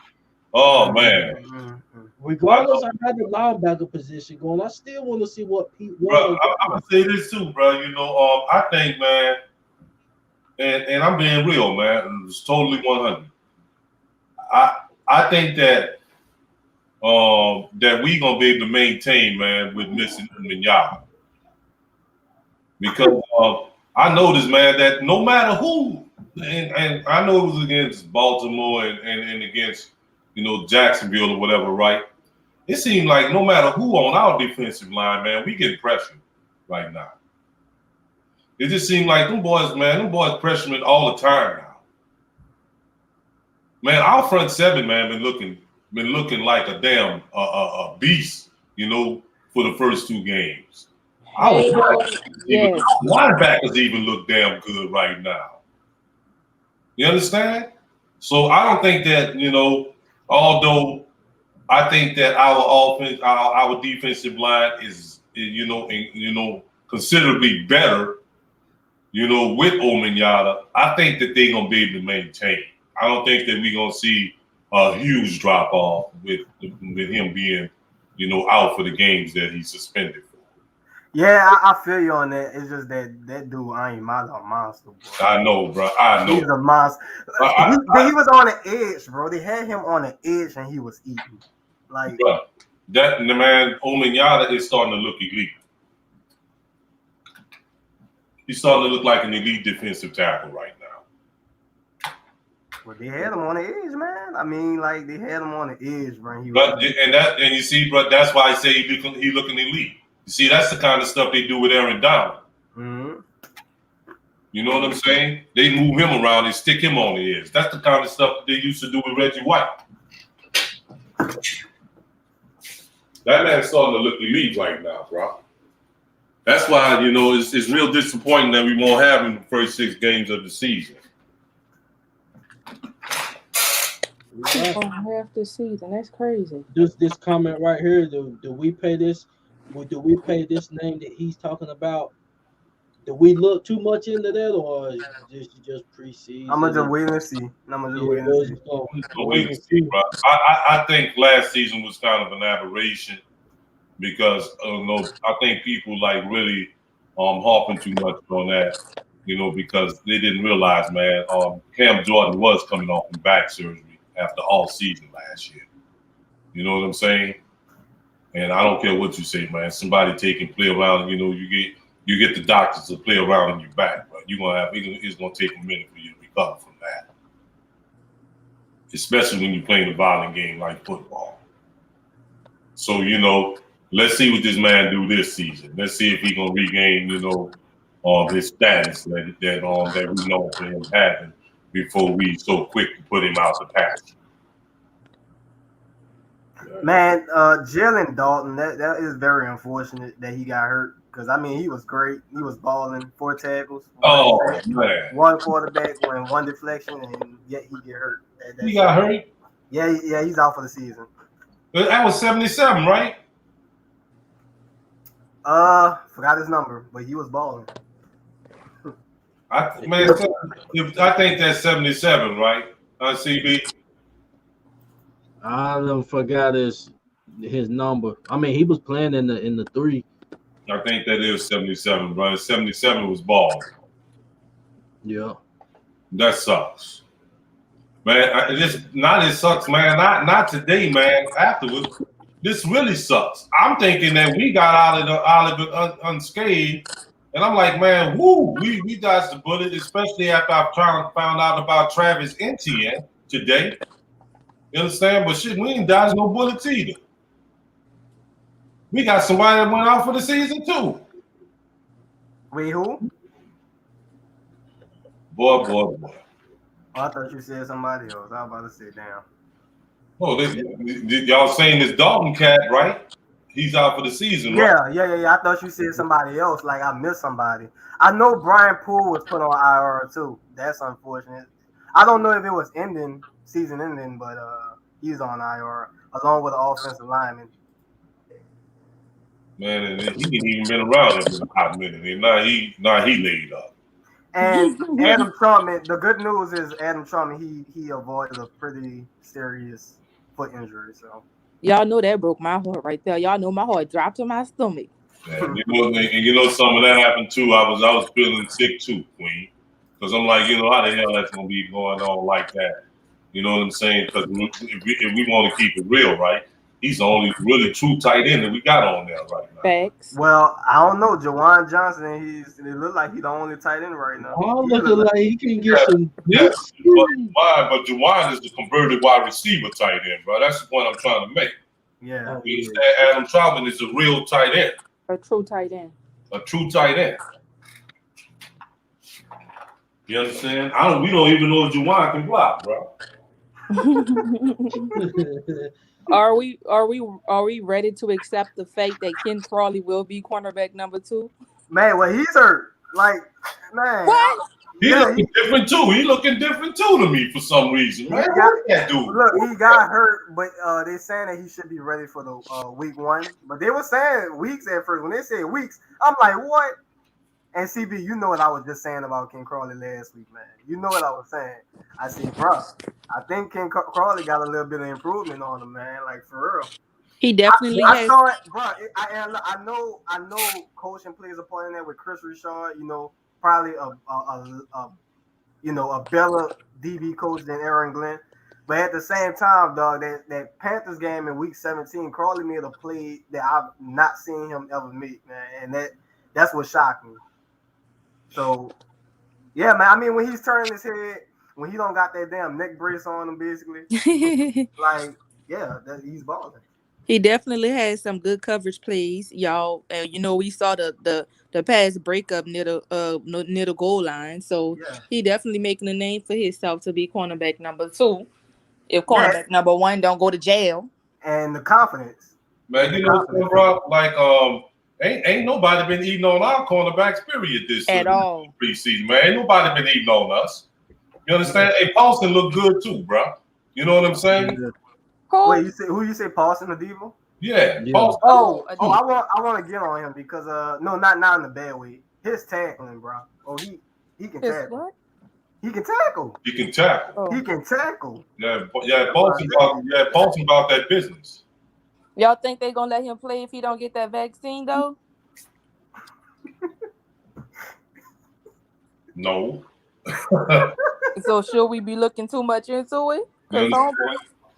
Oh man! Regardless of how the linebacker position going, I still want to see what Pete. Bro, I'm gonna say this too, bro. I think, man, and I'm being real, man. It's totally 100. I think that that we gonna be able to maintain, man, with missing Minyard. Because I noticed, man, that no matter who, and I know it was against Baltimore and against, Jacksonville or whatever, right? It seemed like no matter who on our defensive line, man, we get pressure right now. It just seemed like them boys pressuring all the time now. Man, our front seven, man, been looking like a damn a beast, for the first two games. Linebackers even look damn good right now. You understand? So I don't think that, although I think that our offense, our defensive line is considerably better, with Omenyada, I think that they're gonna be able to maintain. I don't think that we're gonna see a huge drop off with him being, out for the games that he's suspended for. Yeah, I feel you on that. It's just that dude, I ain't my monster, bro. I know, bro. I know. He's a monster. He was on the edge, bro. They had him on the edge and he was eating. Like, bro, the man Omenyada is starting to look elite. He's starting to look like an elite defensive tackle right now. Well, they had him on the edge, man. I mean, like they had him on the edge, bro. And you see, bro, that's why I say he looking elite. You see, that's the kind of stuff they do with Aaron Donald. Mm-hmm. You know what I'm saying? They move him around and stick him on the edge. That's the kind of stuff that they used to do with Reggie White. That man's starting to look elite right now, bro. That's why, it's real disappointing that we won't have him in the first 6 games of the season. Half the season. That's crazy. This comment right here, do we pay this? Do we pay this name that he's talking about? Do we look too much into that, or is this just preseason? I'm gonna just wait and see. Wait and see, bro. I think last season was kind of an aberration because I think people like really harping too much on that, because they didn't realize, man, Cam Jordan was coming off from back surgery after all season last year. You know what I'm saying? And I don't care what you say, man. Somebody play around, you get the doctors to play around in your back, but it's gonna take a minute for you to recover from that. Especially when you're playing a violent game like football. So, let's see what this man do this season. Let's see if he gonna regain, his status that we know for him having before we so quick to put him out the pasture. Man, Jalen Dalton, that is very unfortunate that he got hurt. Because, I mean, he was great. He was balling, 4 tackles. Man. 1 quarterback, 1 deflection, and yet he get hurt. He got hurt? Yeah, he's out for the season. But that was 77, right? Forgot his number, but he was balling. I think that's 77, right? CB? I never forgot his number. I mean, he was playing in the 3. I think that is 77, bro. 77 was ball. Yeah. That sucks. Man, it sucks, man. Not today, man. Afterwards. this really sucks. I'm thinking that we got out of it unscathed. And I'm like, man, woo, we dodged the bullet, especially after I've found out about Travis Etienne today. You understand? But shit, we ain't dodged no bullets either. We got somebody that went out for the season too. Wait, who? Boy. Oh, I thought you said somebody else. I was about to sit down. Oh, y'all saying this Dalton cat, right? He's out for the season, right? Yeah. I thought you said somebody else. Like I missed somebody. I know Brian Poole was put on IR too. That's unfortunate. I don't know if it was season ending, but he's on IR along with the offensive lineman. Man, and he ain't even been around in a hot minute. And now he laid up. And Adam Trumpman, the good news is Adam Trumpman, he avoided a pretty serious foot injury. So y'all know that broke my heart right there. Y'all know my heart dropped to my stomach. And you know some of that happened too. I was feeling sick too, Queen. Because I'm like, how the hell that's gonna be going on like that? You know what I'm saying? Because if we want to keep it real, right? He's the only really true tight end that we got on there right now. Facts. Well, I don't know. Jawan Johnson, it looks like he's the only tight end right now. Oh, looking like he can get some. Yes, but Jawan is the converted wide receiver tight end, bro. That's the point I'm trying to make. Yeah. Adam Troutman is a real tight end. A true tight end. A true tight end. You understand? We don't even know if Jawan can block, bro. Are we ready to accept the fact that Ken Crawley will be cornerback number 2? Man, well, he's hurt. Like, man. What? He looking different too. He looking different too to me for some reason. Man, look, he got hurt, but they're saying that he should be ready for the week 1. But they were saying weeks at first. When they said weeks, I'm like, what? And CB, you know what I was just saying about Ken Crawley last week, man. You know what I was saying. I said, bro, I think Ken Crawley got a little bit of improvement on him, man. Like, for real. He definitely I saw it, bro. I know coaching plays a part in that with Chris Richard, probably a better DB coach than Aaron Glenn. But at the same time, dog, that Panthers game in week 17, Crawley made a play that I've not seen him ever make, man. And that's what shocked me. So, yeah, man. I mean, when he's turning his head, when he don't got that damn neck brace on him, basically, like, yeah, he's balling. He definitely has some good coverage plays, y'all. We saw the pass breakup near the goal line, so he definitely making a name for himself to be cornerback number 2. If cornerback number 1 don't go to jail, and the confidence, man, bro, like ain't nobody been eating on our cornerbacks, period, this at all preseason, man. Ain't nobody been eating on us. You understand? Hey, Paulson look good too, bro. You know what I'm saying? Wait, who you say Paulson Adebo? Yeah. Paulson. I want to get on him because no, not in the bad way. His tackling, bro. Oh, he can tackle. What? He can tackle. He can tackle. Oh. He can tackle. Yeah, Paulson about that business. Y'all think they gonna let him play if he don't get that vaccine though? No. So should we be looking too much into it?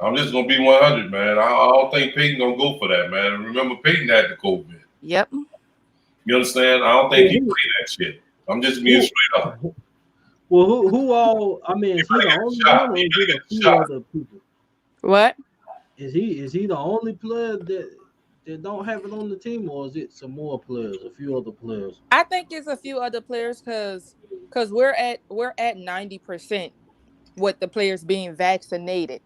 I'm just gonna be 100, man. I don't think Payton gonna go for that, man. Remember, Payton had the COVID. Yep. You understand? I don't think he played that shit. I'm just being straight up. Well, who all? I mean, is he the only one, or is it a few other people? What? Is he the only player that don't have it on the team, or is it some more players, a few other players? I think it's a few other players because we're at 90% with the players being vaccinated.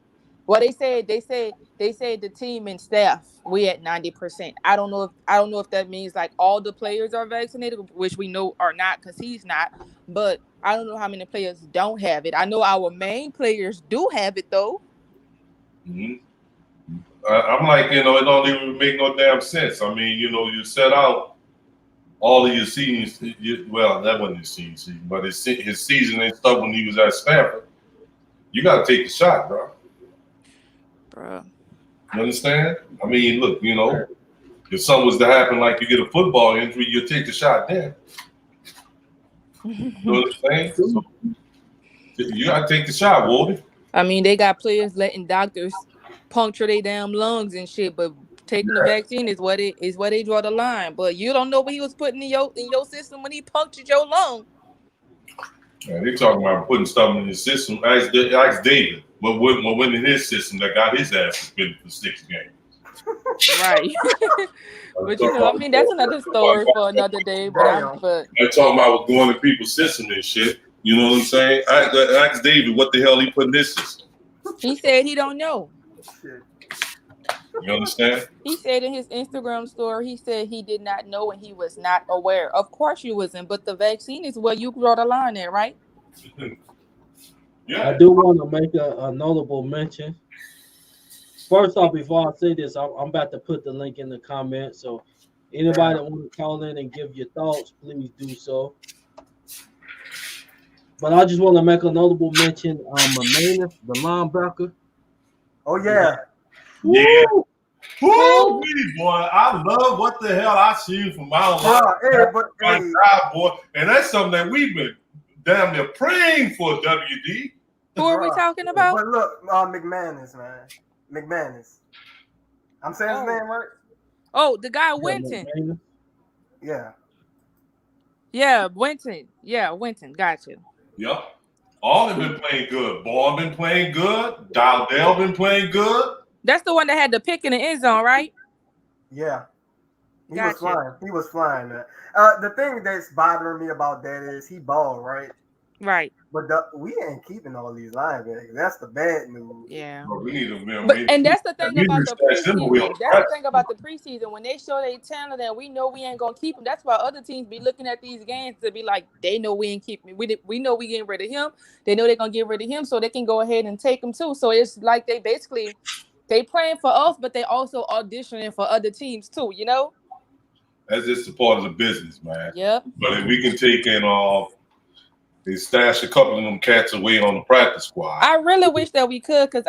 Well, they said the team and staff we at 90%. I don't know if that means like all the players are vaccinated, which we know are not because he's not. But I don't know how many players don't have it. I know our main players do have it though. Mm-hmm. I'm like, it don't even make no damn sense. I mean, you set out all of your seasons. Well, that wasn't his season, but his season and stuff when he was at Stanford. You got to take the shot, bro. You understand? I mean, look, if something was to happen, like you get a football injury, you take the shot then. You know what I'm saying? So, you got to take the shot, Woldy. I mean, they got players letting doctors puncture their damn lungs and shit, but taking the vaccine is where they draw the line. But you don't know what he was putting in your system when he punctured your lung. Yeah, they talking about putting stuff in his system. Ask David, but went in his system that got his ass suspended for 6 games. Right. But I mean, that's another story for another day. But Damn. I'm talking about what's going in people's system and shit. You know what I'm saying? Ask David what the hell he put in his system. He said he don't know. Shit. You understand? He said in his Instagram story, he said he did not know and he was not aware. Of course you wasn't, but the vaccine is where you draw the line there, right? Yeah. I do want to make a notable mention. First off, before I say this, I'm about to put the link in the comments. So anybody that want to call in and give your thoughts, please do so. But I just want to make a notable mention on McManus, the linebacker. Oh yeah. Yeah. Woo, boy! I love what the hell I see from my boy, and that's something that we've been damn near praying for. WD. Who are we talking about? But look, McManus, man, McManus. I'm saying his name right. Oh, the guy Winton. Yeah. Yeah, Winton. Yeah, Winton. Gotcha. Yep. All have been playing good. Ball been playing good. Dowdell been playing good. That's the one that had the pick in the end zone, right? Yeah. He Gotcha. was flying. He was flying, man. The thing that's bothering me about that is he balled, right? Right. But we ain't keeping all these linebackers. That's the bad news. Yeah. Bro, we need them. And that's the thing about the preseason. That's the thing about the preseason. When they show their talent and we know we ain't gonna keep them, that's why other teams be looking at these games to be like, they know we ain't keeping. We know we getting rid of him. They know they're gonna get rid of him, so they can go ahead and take him too. So it's like they playing for us, but they also auditioning for other teams too. You know. That's just a part of the business, man. Yep. But if we can take in they stash a couple of them cats away on the practice squad. I really wish that we could, because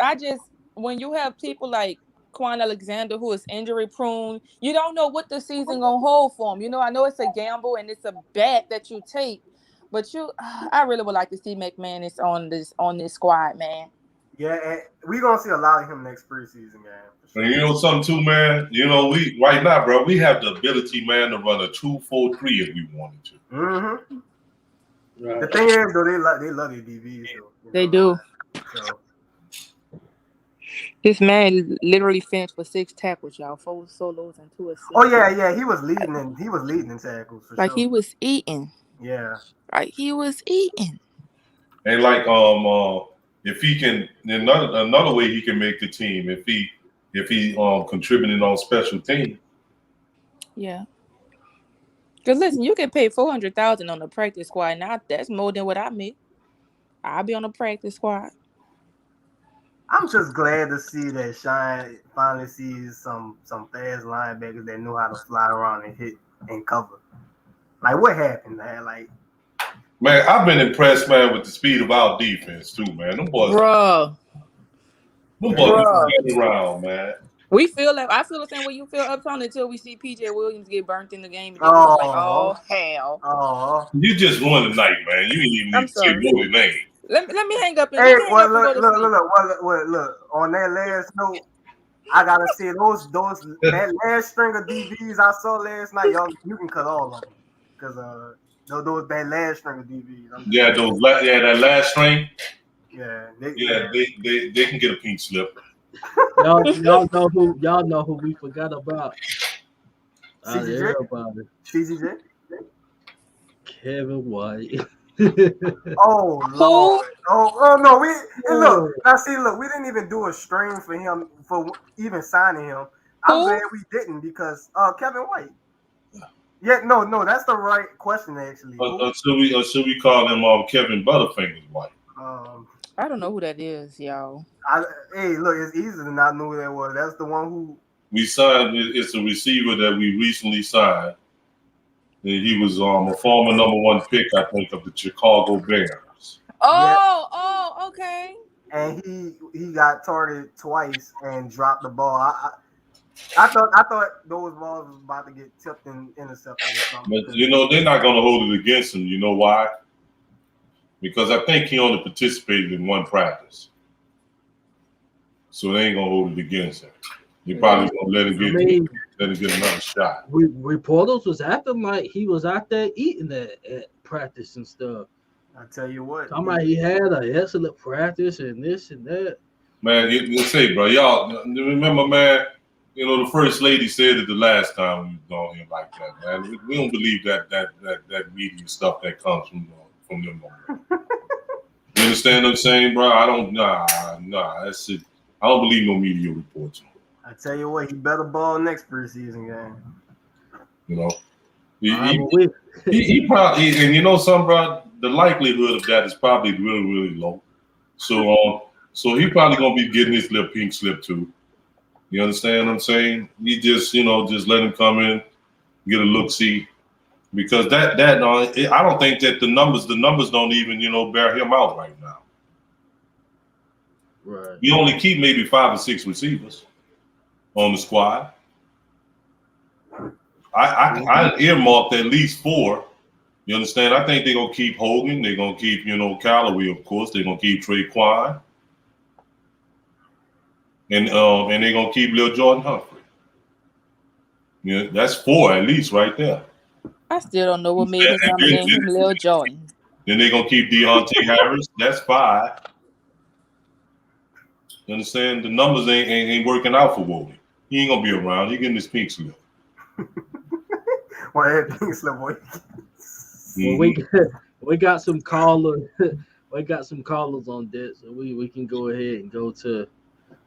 when you have people like Quan Alexander who is injury prone, you don't know what the season gonna hold for him. You know, I know it's a gamble and it's a bet that you take, but I really would like to see McManus on this squad, man. Yeah, and we're gonna see a lot of him next preseason game. And you know something too, man? You know, we right now, bro, we have the ability, man, to run a 2-4-3 if we wanted to. Mm-hmm. Right. The thing is, though, they love their DBs. So, they do. So. This man literally finished for 6 tackles, y'all. 4 solos and 2 assists. Oh yeah, he was leading in tackles for like sure. He was eating. Yeah. Like he was eating. And like if he can, another way he can make the team if he contributing on special teams. Yeah. Because listen, you can pay $400,000 on the practice squad. Now that's more than what I make. I'll be on the practice squad. I'm just glad to see that Shine finally sees some fast linebackers that know how to fly around and hit and cover. Like, what happened, man? Like, man, I've been impressed, man, with the speed of our defense too, man. Them boys, around, man. I feel the same way you feel uptown until we see PJ Williams get burnt in the game. And oh hell! Oh, you just ruined the night, man. You didn't even need to say no name. Let me hang up. Hey, look. On that last note, I gotta say that last string of DBs I saw last night, y'all, you can cut all of them because that last string of DBs. That last string. Yeah, they can get a pink slip. Y'all know who we forgot about. CGJ? Kevin White. Oh Lord! Oh no! Look, we didn't even do a stream for him for even signing him. I'm glad we didn't because Kevin White. Yeah, no, that's the right question actually. Should we call him Kevin Butterfingers White? I don't know who that is, y'all. Hey, look, it's easy to not know who that was. That's the one who we signed. It's a receiver that we recently signed. He was a former #1 pick, I think, of the Chicago Bears. Oh, okay. And he got targeted twice and dropped the ball. I thought those balls was about to get tipped and intercepted or something. But they're not going to hold it against him. You know why? Because I think he only participated in one practice, so they ain't gonna hold it against him. You probably gonna let him get another shot. Reporters was acting like he was out there eating at practice and stuff. I tell you what, Somebody he had an excellent practice and this and that. Man, you say, bro, y'all remember, man. You know, the first lady said it the last time we was on here like that, man. We don't believe that media stuff that comes from them. You understand what I'm saying, bro? I don't. Nah. That's it. I don't believe no media reports. I tell you what, he better ball next preseason game. You know, he probably, and you know something, bro. The likelihood of that is probably really, really low. So he probably gonna be getting his little pink slip too. You understand what I'm saying? You just let him come in, get a look, see, because I don't think that the numbers don't even bear him out right now. Right. We only keep maybe 5 or 6 receivers on the squad. I earmarked at least 4. You understand? I think they're gonna keep Hogan. They're gonna keep Callaway, of course. They're gonna keep Traquan. And they're gonna keep Lil Jordan Humphrey. Yeah, that's 4 at least right there. I still don't know what made him nominate him Lil Jordan. Then they're gonna keep Deontay Harris. That's 5. You understand? The numbers ain't working out for Wody. He ain't gonna be around. He getting his pink slip. Why that pink slip, boy? Well, we got some callers. We got some callers on deck, so we can go ahead and go to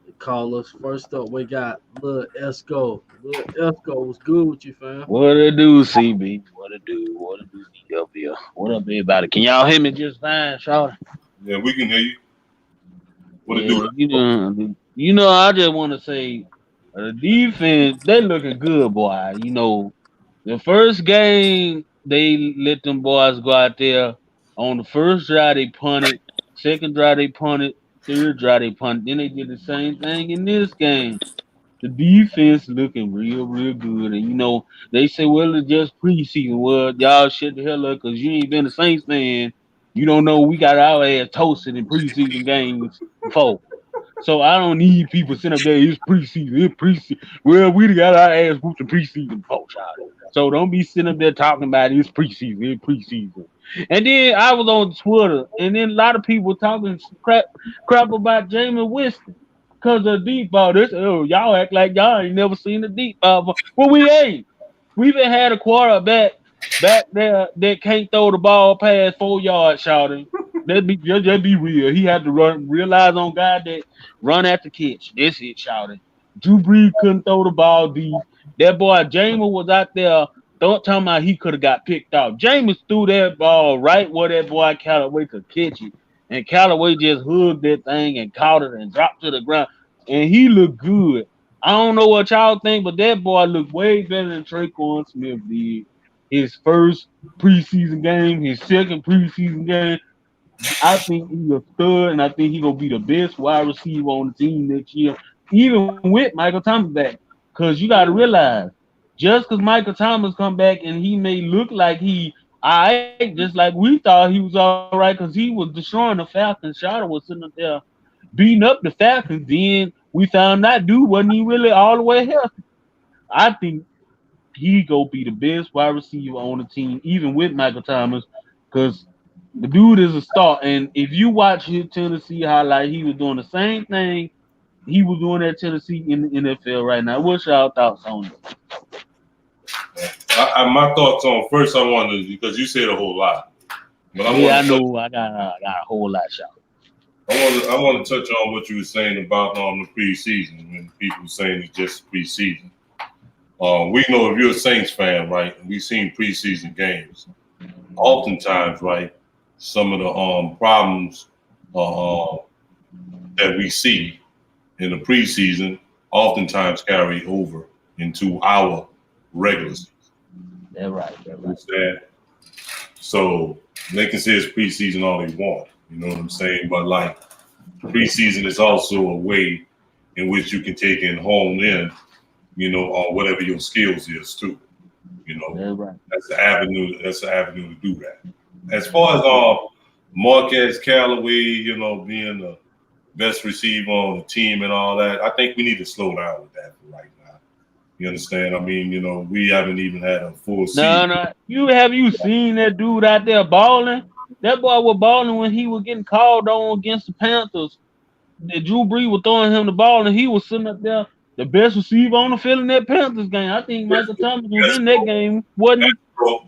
the callers. First up, we got Lil Esco. Lil Esco, what's good with you, fam? What it do, CB? What it do, DW? What up, everybody? Can y'all hear me just fine, Shawty? Yeah, we can hear you. What it do? I just want to say, the defense, they looking good, boy. The first game, they let them boys go out there. On the first drive, they punted. Second drive, they punted. Third drive, they punted. Then they did the same thing in this game. The defense looking real, real good. And, they say, well, it's just preseason. Well, y'all shut the hell up because you ain't been a Saints fan. You don't know we got our ass toasted in preseason games before. So I don't need people sitting up there. It's preseason. Well, we got our ass whooped in preseason before, child. So don't be sitting up there talking about it's preseason. And then I was on Twitter, and then a lot of people talking crap about Jameis Winston because of deep ball. Y'all act like y'all ain't never seen a deep ball. Well, we ain't. We've been had a quarterback back there that can't throw the ball past 4 yards, shouting. Just be real. He had to realize on God that run at the catch. That's it, shouting. Drew Brees couldn't throw the ball deep. That boy Jameis was out there. Don't tell me he could have got picked off. Jameis threw that ball right where that boy Callaway could catch it. And Callaway just hugged that thing and caught it and dropped to the ground. And he looked good. I don't know what y'all think, but that boy looked way better than Traquan Smith did. His first preseason game, his second preseason game. I think he's a stud, and I think he's going to be the best wide receiver on the team next year, even with Michael Thomas back. Because you got to realize, just because Michael Thomas come back and he may look like he all right, just like we thought he was all right because he was destroying the Falcons. Shada was sitting up there beating up the Falcons. Then we found that dude wasn't even really all the way healthy. I think he go be the best wide receiver on the team, even with Michael Thomas, because the dude is a star. And if you watch his Tennessee highlight, he was doing the same thing he was doing at Tennessee in the NFL right now. What's y'all thoughts on it? My thoughts on first, I wanted because you said a whole lot. But I know I got a whole lot, shout. I want to touch on what you were saying about the preseason when people were saying it's just preseason. We know if you're a Saints fan, right, and we've seen preseason games, oftentimes, right, some of the problems that we see in the preseason oftentimes carry over into our regular season. That's right. Understand? So they can say it's preseason all they want, you know what I'm saying? But like preseason is also a way in which you can take and hone in, on whatever your skills is too. That's the avenue. That's the avenue to do that. As far as Marquez Callaway, being the best receiver on the team and all that, I think we need to slow down with that for You understand? I mean, you know, we haven't even had a full No, season. no. Have you seen that dude out there balling? That boy was balling when he was getting called on against the Panthers. That Drew Brees was throwing him the ball, and he was sitting up there, the best receiver on the field in that Panthers game. I think Michael Thomas was in that game, wasn't he?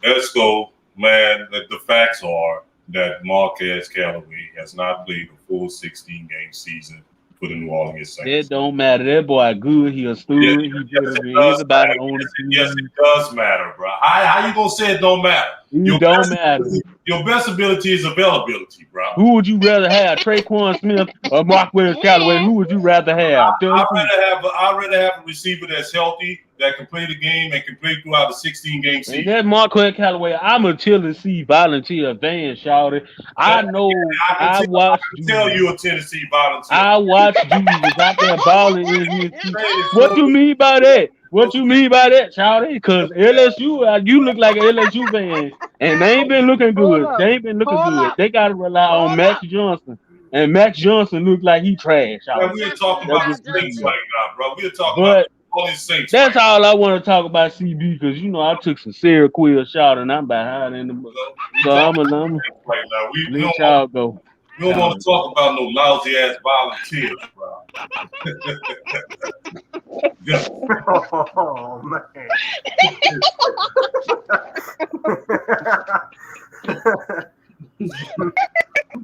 Let's go, man. The facts are that Marquez Callaway has not played a full 16-game season for the New Orleans Saints. It don't matter. That boy good. He a student. He better than everybody on the team. Yes, it does matter, bro. How you gonna say it don't matter? It don't matter. Your best ability is availability, bro. Who would you rather have, Traquan Smith or Marquez Callaway? Who would you rather have? I'd rather have a receiver that's healthy, that can play the game and can play throughout the 16-game season. And that Marquez Callaway, I'm a Tennessee volunteer fan, shouted. I know. I watched. I can tell you a Tennessee volunteer. I watched you was out there balling in his team. What you mean by that? What you mean by that, Charlie? Because LSU, you look like an LSU fan, and they ain't been looking good. They ain't been looking good. They got to rely on Max Johnson, and Max Johnson look like he trash. Man, we're talking about the Saints right now, bro. We're talking about all these Saints. That's all I want to talk about, CB, because you know I took some serious quiz shot, and I'm behind in the book. So I'm right now. Let y'all go. We don't want to talk about no lousy ass volunteers, bro. Oh man.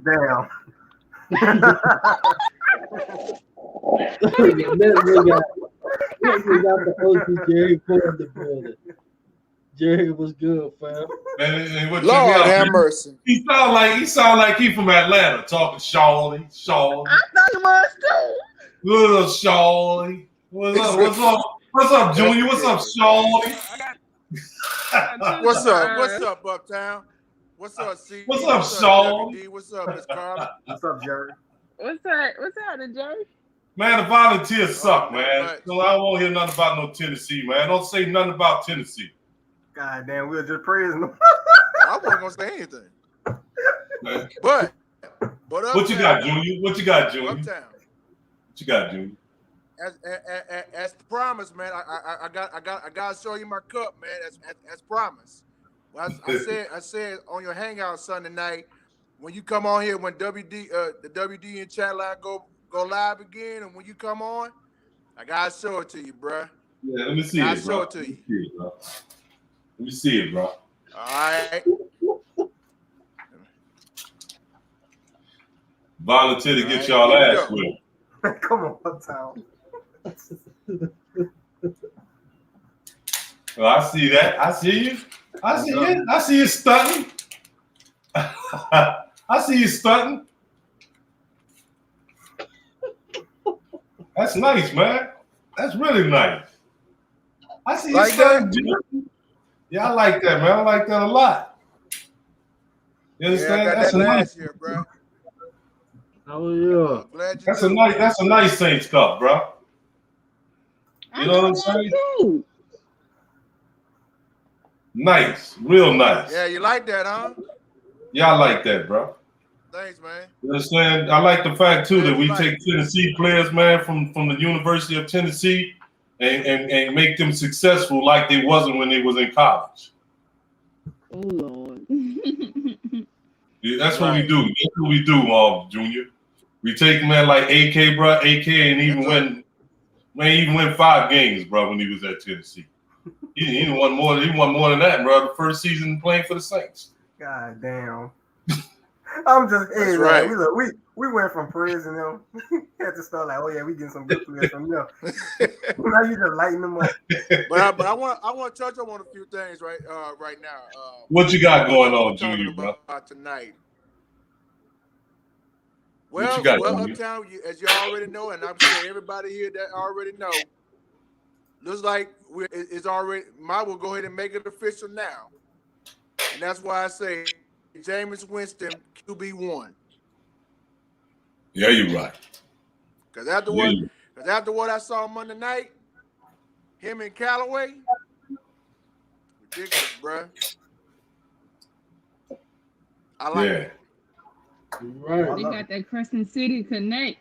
Damn. we got the OG Jerry Ford in the building. Jerry was good, fam. And what Lord have mercy. He sound like he from Atlanta talking Shawty. I thought he was too. Little Shawty. What's up, Junior? What's up, Shawty? What's up, Uptown? What's up, C? What's up, Sean? What's up, Miss Carla? What's up, Jerry? What's happening, Jerry? Man, the Volunteers suck, man. So I won't hear nothing about no Tennessee, man. Don't say nothing about Tennessee. God damn, we'll just praise him. I wasn't gonna say anything. But what you got, Junior? What you got, Junior? Uptown. What you got, Junior? As promised, man. I got to show you my cup, man. As promised. Well, I said on your hangout Sunday night when you come on here when the WDN Chatline go live again, and when you come on, I gotta show it to you, bro. Yeah, let me see it, bro. Show it to you. Let me see it, bro. All right. Volunteer to get y'all ass with. Come on, Uptown. Well, I see that. I see you. I see you. I see you stunting. I see you stunting. That's nice, man. That's really nice. I see you stunting. Yeah, I like that, man. I like that a lot. You understand? Yeah, I got that's that a last nice year, bro. Oh yeah. Glad you That's a nice Saints cup, bro. You know what I'm saying? Nice, real nice. Yeah, you like that, huh? Yeah, I like that, bro. Thanks, man. You understand? I like the fact too that we take Tennessee players, man, from the University of Tennessee, and make them successful like they wasn't when they was in college. Oh Lord. Yeah, that's what we do. That's what we do, Junior. We take man like AK, bro. AK ain't even win 5 games, bro, when he was at Tennessee. He won more than that, bro. The first season playing for the Saints. God damn. I'm just That's right. We went from prison, had to start like, oh yeah, we getting some good players from them. Now you just lighting them up. But I want to touch on a few things right now. What you got going on, Junior, bro? Tonight. What you got, Uptown, as you already know, and I'm sure everybody here that already know, looks like it's already. Will go ahead and make it official now, and that's why I say Jameis Winston QB1. Yeah, you're right. Because after what I saw Monday night, him and Callaway, ridiculous, bro. I like it. Right. They got that Crescent City Connect.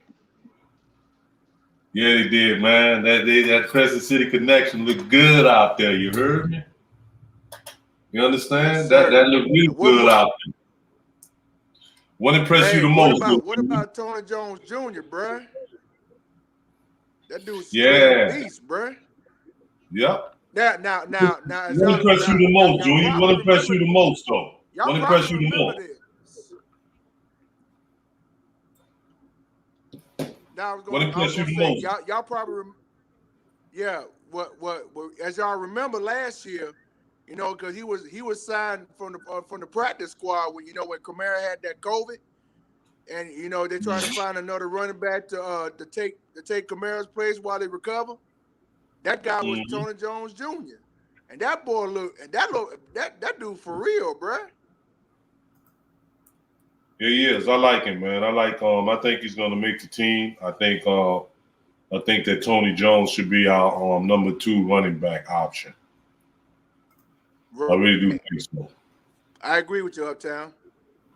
Yeah, they did, man. That Crescent City connection looked good out there. You heard me? You understand? Yes, That sir. looked real What, good out there. What impressed you hey, the what most? about what about Tony Jones Jr., bruh? That dude's straight up Yeah. beast, bruh. Yep. Now, as What impressed you the most, y'all Junior? What probably impressed remember you the most, though? y'all What impressed probably you the remember most? this. Now What I was impressed you gonna the say most? y'all probably yeah. What as y'all remember last year, you know, because he was signed from the practice squad when when Kamara had that COVID, and you know they tried to find another running back to take Kamara's place while they recover. That guy was Mm-hmm. Tony Jones Jr. And that boy that dude for real, bruh. Yeah, he is. I like him, man. I think he's gonna make the team. I think that Tony Jones should be our number 2 running back option. I really do think so. I agree with you, Uptown.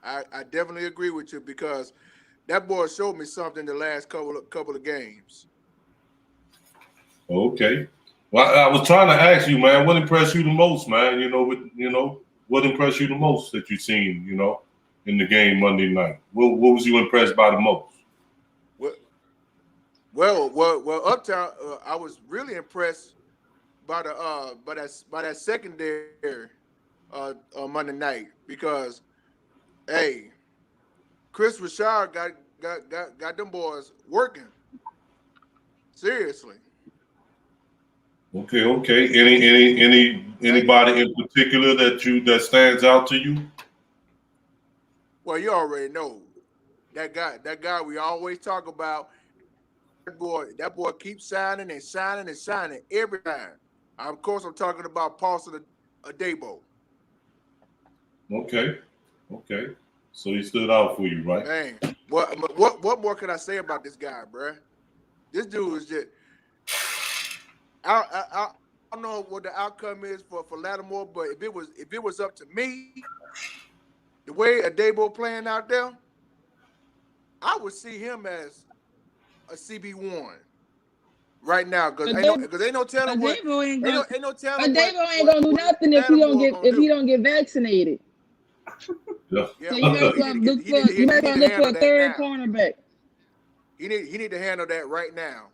I definitely agree with you because that boy showed me something the last couple of games. Okay. Well, I was trying to ask you, man, what impressed you the most, man? What impressed you the most that you seen, in the game Monday night? What was you impressed by the most? Well, Uptown. I was really impressed by that secondary on Monday night because hey, Chris Richard got them boys working seriously. Okay. Anybody in particular that stands out to you? Well, you already know that guy we always talk about. That boy keeps signing and signing and signing every time. Of course, I'm talking about Paulson Adebo. Okay. So he stood out for you, right? Man, what more can I say about this guy, bruh? This dude is just. I don't know what the outcome is for Lattimore, but if it was up to me, the way Adebo playing out there, I would see him as a CB1 right now because ain't no telling what Adebo ain't no telling Adebo ain't gonna do nothing if Lattimore gonna he do. don't get vaccinated. Yeah. Yeah, So you well, might as he well need to get, look for a that third now. cornerback. He need to handle that right now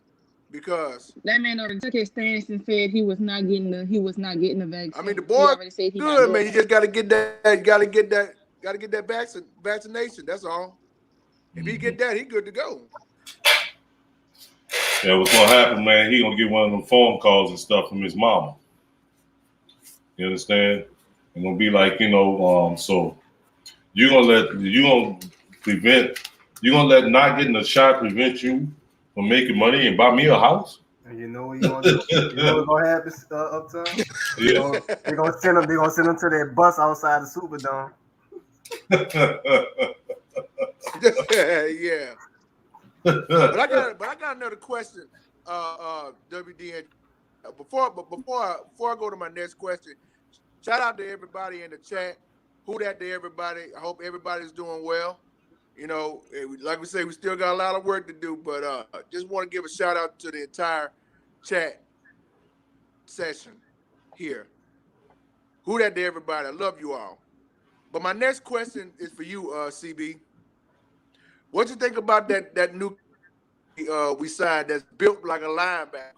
because that man already took his stance and said he was not getting the vaccine. I mean the He boy already said he not good doing man. You that. just got to get that vaccination. That's all. If he get that, he good to go. Yeah, what's gonna happen, man? He gonna get one of them phone calls and stuff from his mama. You understand? It's gonna be like, so you're gonna let not getting a shot prevent you from making money and buy me a house? And you know what you gonna do? You know what's gonna happen, Uptown? Yeah. They're gonna send them to that bus outside the Superdome. Yeah. But I got another question, WDN. Before I go to my next question, shout out to everybody in the chat. Who that to everybody? I hope everybody's doing well. You know, like we say, we still got a lot of work to do, but just want to give a shout out to the entire chat session here. Who that to everybody? I love you all. But my next question is for you, CB. What you think about that new we signed that's built like a linebacker?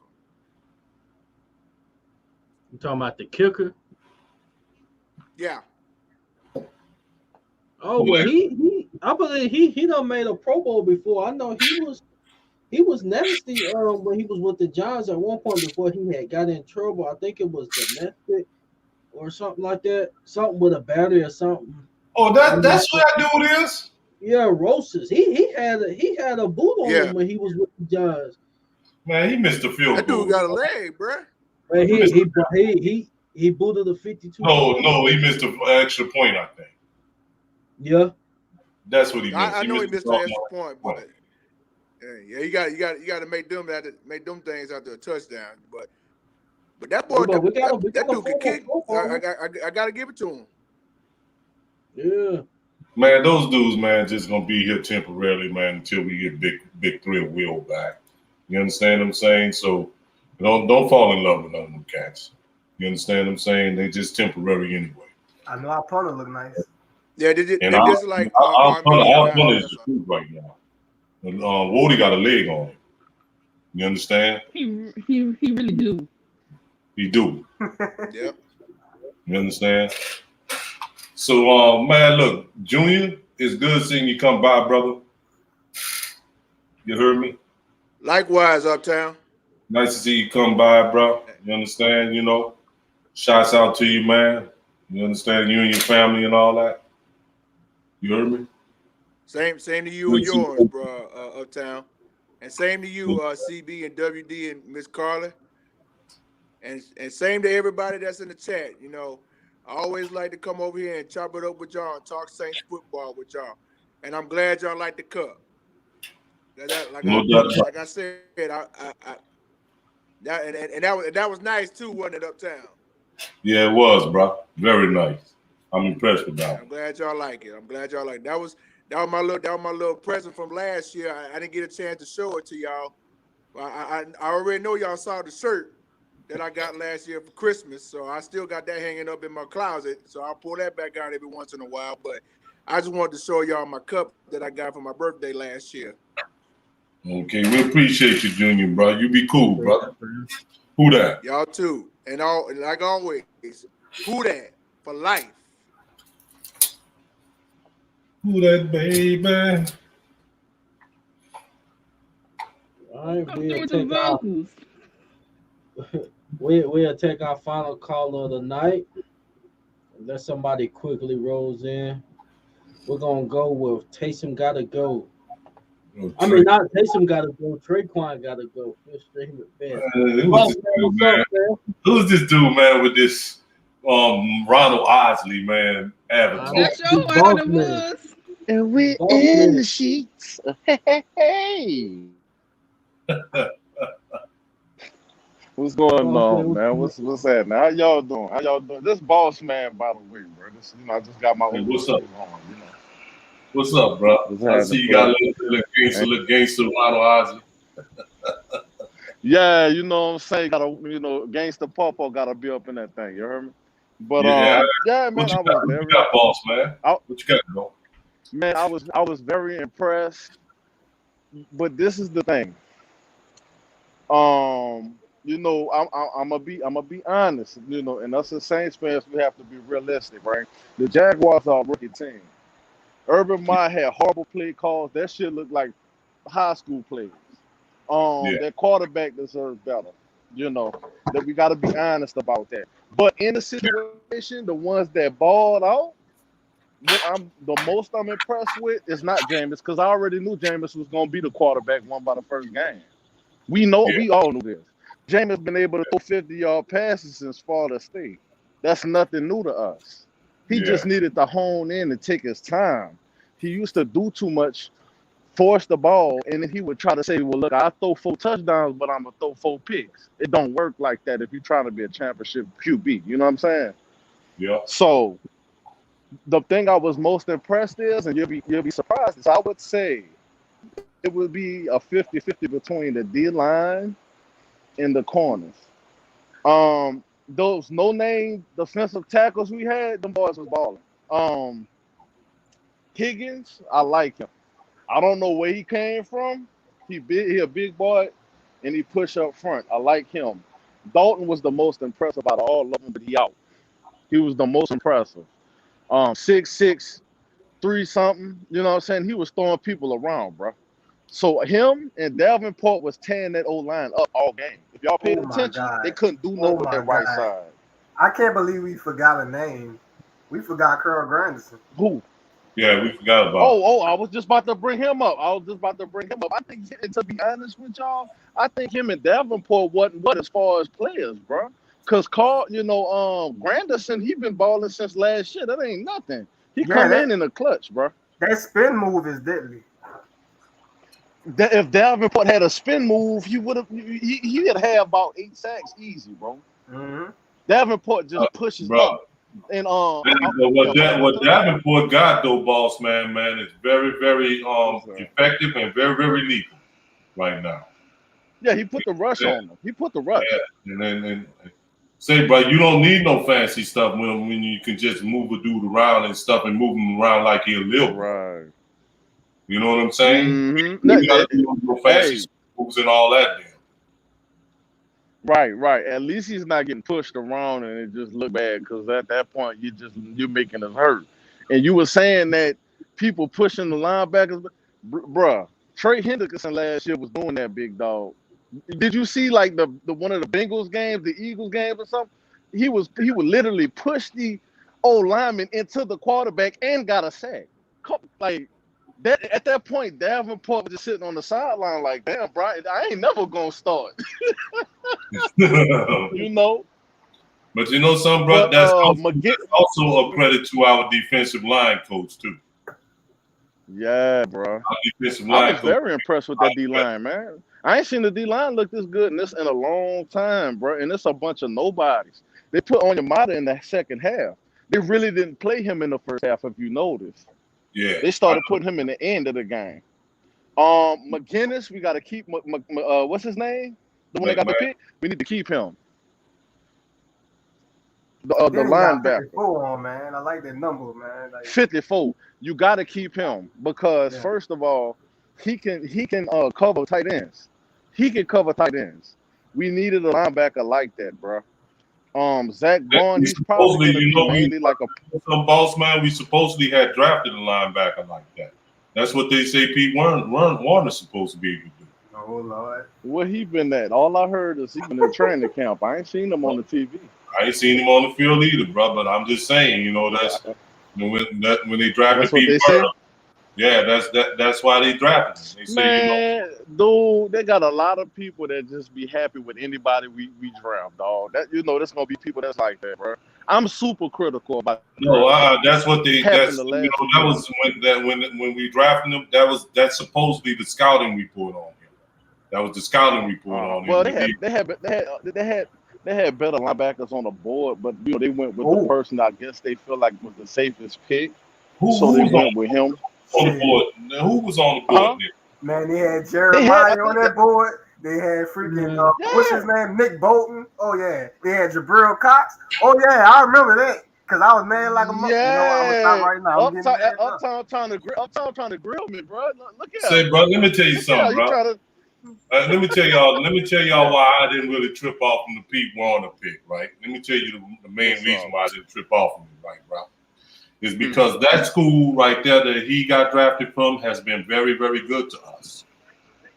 You talking about the kicker? Yeah. Oh, Yeah. I believe he done made a Pro Bowl before. I know he was nasty when he was with the Giants at one point before he had got in trouble. I think it was domestic or something like that. Something with a battery or something. Oh, that's what that dude is? Yeah, Rosas. He had a boot on Yeah. him when he was with the Giants. Man, he missed the field That goal. dude got a leg, bruh. But he booted a 52. No, he missed an extra point, I think. Yeah. That's what he missed. I know he missed an extra point, but point. yeah, you got to make them things out there a touchdown. But that boy, that dude can kick. I got to give it to him. Yeah. Man, those dudes, man, just gonna be here temporarily, man, until we get Big 3 Will back. You understand what I'm saying? So don't fall in love with none of them cats. You understand what I'm saying? They just temporary anyway. I know our punter look nice. Yeah, they And just like our punter R&B. is the truth right now. And, Woody got a leg on him. You understand? He really do. He do. Yep. You understand? So, man, look, Junior, it's good seeing you come by, brother. You heard me? Likewise, Uptown. Nice to see you come by, bro. You understand? You know, shouts out to you, man. You understand? You and your family and all that. You heard me? Same to you and yours, bro, Uptown. And same to you, CB and WD and Miss Carla. And same to everybody that's in the chat. You know, I always like to come over here and chop it up with y'all and talk Saints football with y'all. And I'm glad y'all like the cup. Like I said, that was nice too, wasn't it, Uptown? Yeah, it was, bro. Very nice. I'm impressed with that. I'm glad y'all like it. That was my little present from last year. I didn't get a chance to show it to y'all. I already know y'all saw the shirt that I got last year for Christmas, so I still got that hanging up in my closet. So I'll pull that back out every once in a while. But I just wanted to show y'all my cup that I got for my birthday last year. Okay, we appreciate you, Junior, bro. You be cool, brother. Who that? Y'all too. And like always, who that for life? Who that, baby? All right, Stop doing the vocals. we'll take our final caller of the night. Unless somebody quickly rolls in. We're gonna go with Taysom gotta go. I mean, not Taysom gotta go. Traquan gotta go. Who's this dude, man, with this Ronald Osley, man, avatar? That's your what it was. And we're in the sheets. Hey. What's going on, man? What's happening? How y'all doing? This boss man, by the way, bro. This, I just got my own. What's up? On, What's up, bro? I see you got a little gangster Ronald Osley. Yeah, you know what I'm saying? Gangster Popo gotta be up in that thing. You heard me? But yeah, man, what you got, boss, man? What you got, bro? Man, I was very impressed. But this is the thing. I'm gonna be honest. And us as Saints fans, we have to be realistic, right? The Jaguars are a rookie team. Urban Meyer had horrible play calls. That shit looked like high school plays. That quarterback deserves better. That we got to be honest about that. But in the situation, the ones that balled out, what I'm impressed with is not Jameis, because I already knew Jameis was gonna be the quarterback one by the first game. We all knew this. Jameis been able to throw 50-yard passes since Florida State. That's nothing new to us. He just needed to hone in and take his time. He used to do too much, force the ball, and then he would try to say, well, look, I throw 4 touchdowns, but I'm going to throw 4 picks. It don't work like that if you're trying to be a championship QB. You know what I'm saying? Yeah. So the thing I was most impressed is, and you'll be surprised, is I would say it would be a 50-50 between the D-line and the corners. Those no-name defensive tackles we had, them boys was balling. Higgins, I like him. I don't know where he came from. He a big boy, and he push up front. I like him. Dalton was the most impressive out of all of them, but he out. He was the most impressive. 6'6", 3-something. You know what I'm saying? He was throwing people around, bro. So him and Davenport was tearing that O-line up all game. If y'all paid attention, they couldn't do nothing with that right side. I can't believe we forgot a name. We forgot Carl Granderson. Who? Yeah, we forgot about. I was just about to bring him up. I think, to be honest with y'all, I think him and Davenport wasn't what as far as players, bro. Because Carl, Granderson, he been balling since last year. That ain't nothing. He come in the clutch, bro. That spin move is deadly. If Davenport had a spin move, he'd have about 8 sacks easy, bro. Mm-hmm. Davenport just pushes up. And what Davenport got though, boss man, is very, very effective and very, very lethal right now. Yeah, he put the rush Yeah. on them. He put the rush. Yeah. And say, bro, you don't need no fancy stuff when you can just move a dude around and stuff and move him around like he's a little boy. Right. You know what I'm saying? Mm-hmm. You gotta do no fancy moves and all that. Then. Right. At least he's not getting pushed around and it just look bad because at that point you're making us hurt. And you were saying that people pushing the linebackers, bruh. Trey Hendrickson last year was doing that, big dog. Did you see like the one of the Bengals games, the Eagles game or something? He would literally push the old lineman into the quarterback and got a sack. Like that at that point, Davenport was just sitting on the sideline like, damn, bro, I ain't never gonna start. You know. But you know something, bro? But, That's also a credit to our defensive line coach too. Yeah, bro. Our defensive I line was coach. very impressed with that D line, man. I ain't seen the D line look this good in a long time, bro. And it's a bunch of nobodies. They put Onyemata in the second half. They really didn't play him in the first half, if you noticed. Yeah. They started putting him in the end of the game. McGinnis, we got to keep. What's his name? The one that got the pick. We need to keep him. The linebacker. 54 on, man. I like that number, man. Like, 54. You got to keep him because first of all, he can cover tight ends. He can cover tight ends. We needed a linebacker like that, bro. Zach Vaughn, he's probably going to be mainly like some boss man. We supposedly had drafted a linebacker like that. That's what they say. Pete Warner's supposed to be able to do. Oh Lord, where he been at? All I heard is he been in training camp. I ain't seen him on the TV. I ain't seen him on the field either, bro. But I'm just saying, you know, that's when they drafted Pete Warner. Yeah, that's why they drafted him. They say, man, dude, they got a lot of people that just be happy with anybody we draft, dog. That there's gonna be people that's like that, bro. I'm super critical about. No, that's what they. That was when we drafted him. That's supposedly the scouting report on him. That was the scouting report on him. Well, they had better linebackers on the board, but they went with the person I guess they feel like was the safest pick. So they went with him. On the board. Who was on the board? Man, they had Jeremiah on that board. They had freaking what's his name, Nick Bolton. Oh yeah, they had Jabril Cox. Oh yeah, I remember that because I was mad like a mother. Yeah, I'm right now. Uptown trying to grill me, bro. Look at. Say, bro, let me tell you something, bro. Let me tell y'all why I didn't really trip off from the Pete Warner pick, right? Let me tell you the main reason why I didn't trip off from it, right, bro? Is because that school right there that he got drafted from has been very, very good to us.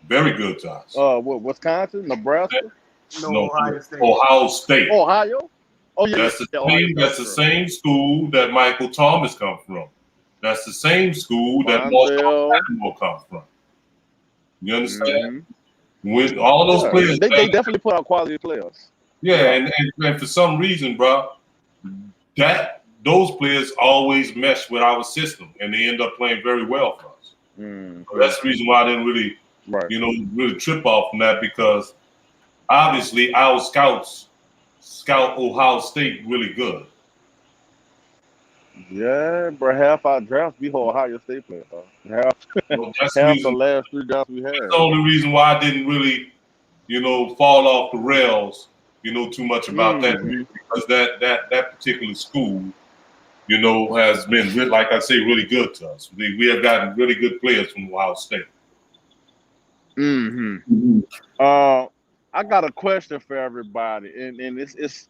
Very good to us. What, Wisconsin, Nebraska? No, Ohio State. Ohio? Oh yeah. That's the same school that Michael Thomas comes from. That's the same school that Baltimore comes from. You understand? With all those players, they definitely put out quality players. Yeah, and for some reason, bro, those players always mesh with our system, and they end up playing very well for us. So that's the reason why I didn't really, really trip off from that, because obviously our scouts scout Ohio State really good. Yeah, bro. Half our drafts we hold Ohio State players. Half the last 3 drafts we had. That's the only reason why I didn't really, fall off the rails, too much about that, because that particular school, has been, like I say, really good to us. We have gotten really good players from Ohio State. I got a question for everybody, and it's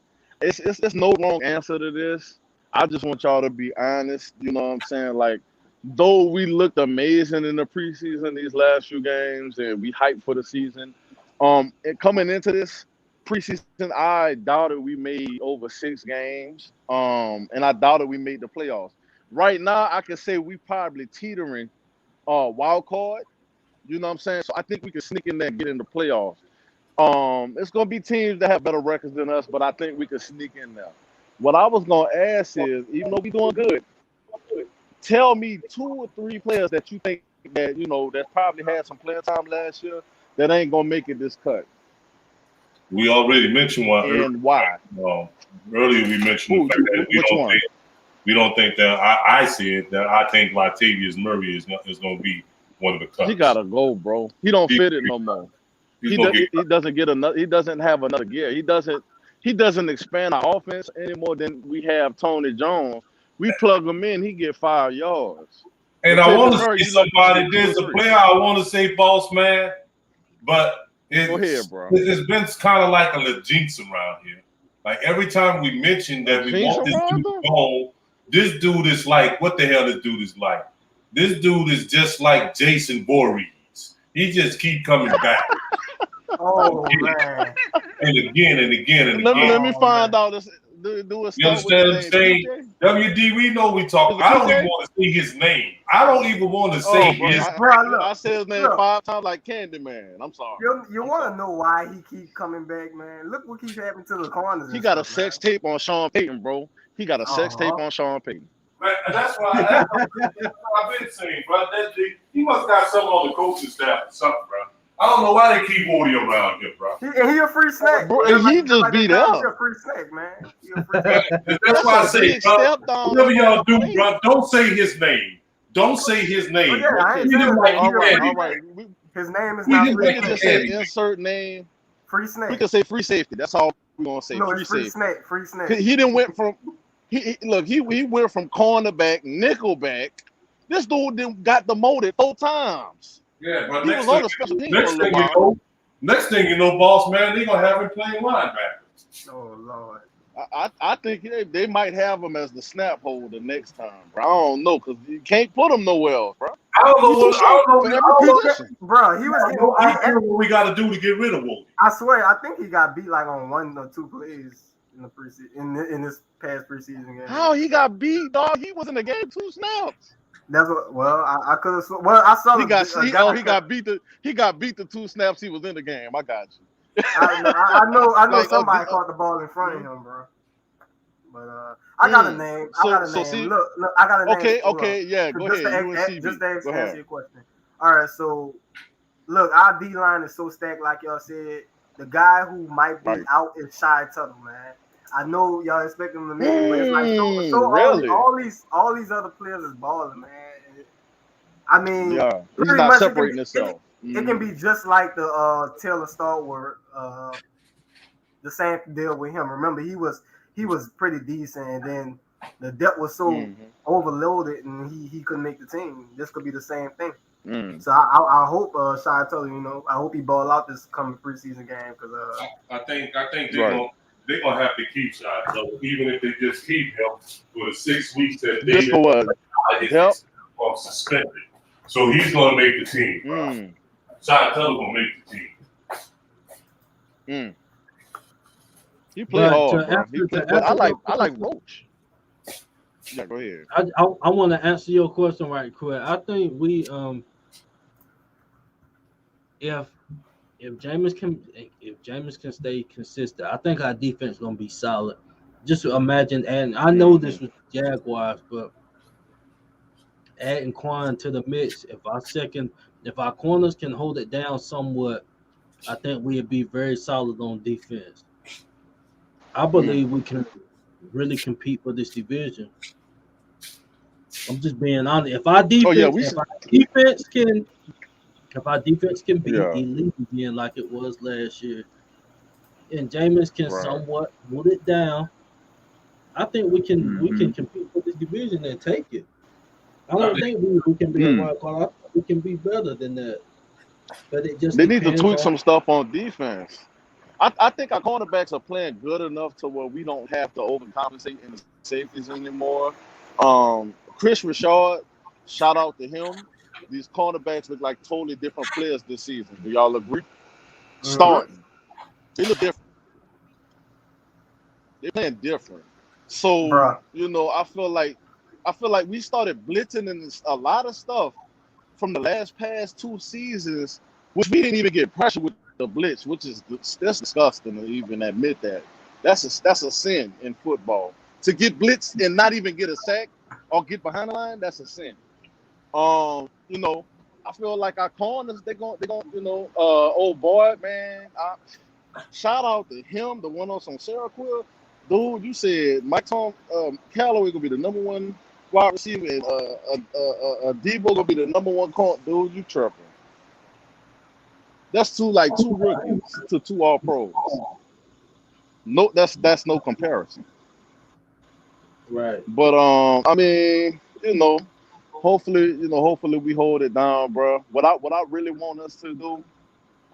no wrong answer to this. I just want y'all to be honest. You know what I'm saying? Like, though we looked amazing in the preseason, these last few games, and we hyped for the season. And coming into this preseason, I doubted we made over 6 games. And I doubted we made the playoffs. Right now, I can say we probably teetering wild card. You know what I'm saying? So I think we can sneak in there and get in the playoffs. It's gonna be teams that have better records than us, but I think we can sneak in there. What I was gonna ask is, even though we doing good, tell me 2 or 3 players that you think that that probably had some playing time last year that ain't gonna make it this cut. We already mentioned one. And why? Earlier we mentioned the fact that we don't think that I see it that I think Latavius Murray is going to be one of the cuts. He gotta go, bro. He don't fit it no more. He's gonna get he doesn't get another. He doesn't have another gear. He doesn't expand our offense any more than we have Tony Jones. We plug him in, he get 5 yards. And With I want Taylor to Murray, say you lucky to somebody. get 2 or There's a 3. player I want to say, boss man, but Go ahead, bro. it's been kind of like a little jinx around here. Like every time we mention that we Jinx want this around dude them? to go, this dude is like, what the hell this dude is like? This dude is just like Jason Voorhees. He just keep coming back. Oh man. And again and again and Let again. me find out this. Do it You start with understand what I'm his saying? name? WD, we know we talk. Is it I don't PJ? even want to say his name. I don't even want to say Oh, bro, his I said his name look. 5 times like Candyman. I'm sorry. You want to know why he keep coming back, man? Look what keeps happening to the corners. He got a sex tape on Sean Payton, bro. He got a sex tape on Sean Payton. Man, that's what I've been saying, bro. He must got something on the coaching staff or something, bro. I don't know why they keep Woody around here, bro. He a free snack. Bro, and he just beat up. He a free snack, man. He a free snack. That's why I say, bro, whatever y'all do, bro, don't say his name. Don't say his name. Oh, yeah, I ain't Treat him like all right, Eddie. all right. His name is We not just free We can like just snack. say insert name. Free snack. We can say free safety. That's all we're gonna say. No, free it's free safety. snack. Free snack. He didn't went from he went from cornerback, nickelback. This dude done got demoted 4 times. Yeah, but He was on the special team for a little while. next thing you know, boss man, they gonna have him playing linebacker. Oh Lord. I think they might have him as the snap holder next time, bro. I don't know, because you can't put him nowhere else, bro. I don't know. Bro, he was I don't know what we got to do to get rid of Woody. I swear, I think he got beat like on 1 or 2 plays in the preseason in this past preseason game. How he got beat, dog? He was in the game 2 snaps. That's what. Well, I could have. Well, I saw He got beat the 2 snaps he was in the game. I got you. I know Like, somebody caught the ball in front of him, bro. But I got a name. Look, I got a name. Okay, yeah, go ahead. Just to answer your question. All right, so look, our D line is so stacked, like y'all said. The guy who might be out is Shy Tuttle, man. I know y'all expect him to make it, but it's like so really? all these other players is balling, man. I mean, Yeah, he's pretty not much separating himself. It can be just like the Taylor Stallworth, the same deal with him. Remember, he was pretty decent, and then the depth was so overloaded, and he couldn't make the team. This could be the same thing. So I hope Shy Tully, I hope he ball out this coming preseason game because I think they're gonna have to keep Shy Tully, even if they just keep him for the 6 weeks that they Just for what? suspended. So he's gonna make the team. Shy Tully gonna make the team. He played hard, bro. I like Roach. Yeah, go ahead. I want to answer your question right quick. I think we if Jameis can stay consistent, I think our defense is gonna be solid. Just imagine, and I know this was Jaguars, but adding Quan to the mix, if our corners can hold it down somewhat, I think we'll be very solid on defense. I believe we can really compete for this division. I'm just being honest. If our defense can be elite again like it was last year, and Jameis can somewhat hold it down, I think we can compete for this division and take it. I don't think we can be a wild card. I think we can be better than that. But they need to tweak some stuff on defense. I think our cornerbacks are playing good enough to where we don't have to overcompensate in the safeties anymore. Chris Richard, shout out to him. These cornerbacks look like totally different players this season. Do y'all agree? Starting, they look different. They're playing different. So I feel like we started blitzing and a lot of stuff from the past 2 seasons, which we didn't even get pressure with the blitz, that's disgusting to even admit that. That's a sin in football. To get blitzed and not even get a sack or get behind the line, that's a sin. I feel like our corners, they're going, old boy, man. Shout out to him, the one on some Seroquel. Dude, you said Mike Callaway gonna be the number 1 wide receiver, and Debo gonna be the number 1 corner. Dude, you tripping. That's two rookies to 2 All Pros. No, that's no comparison. Right. But I mean, hopefully we hold it down, bro. What I really want us to do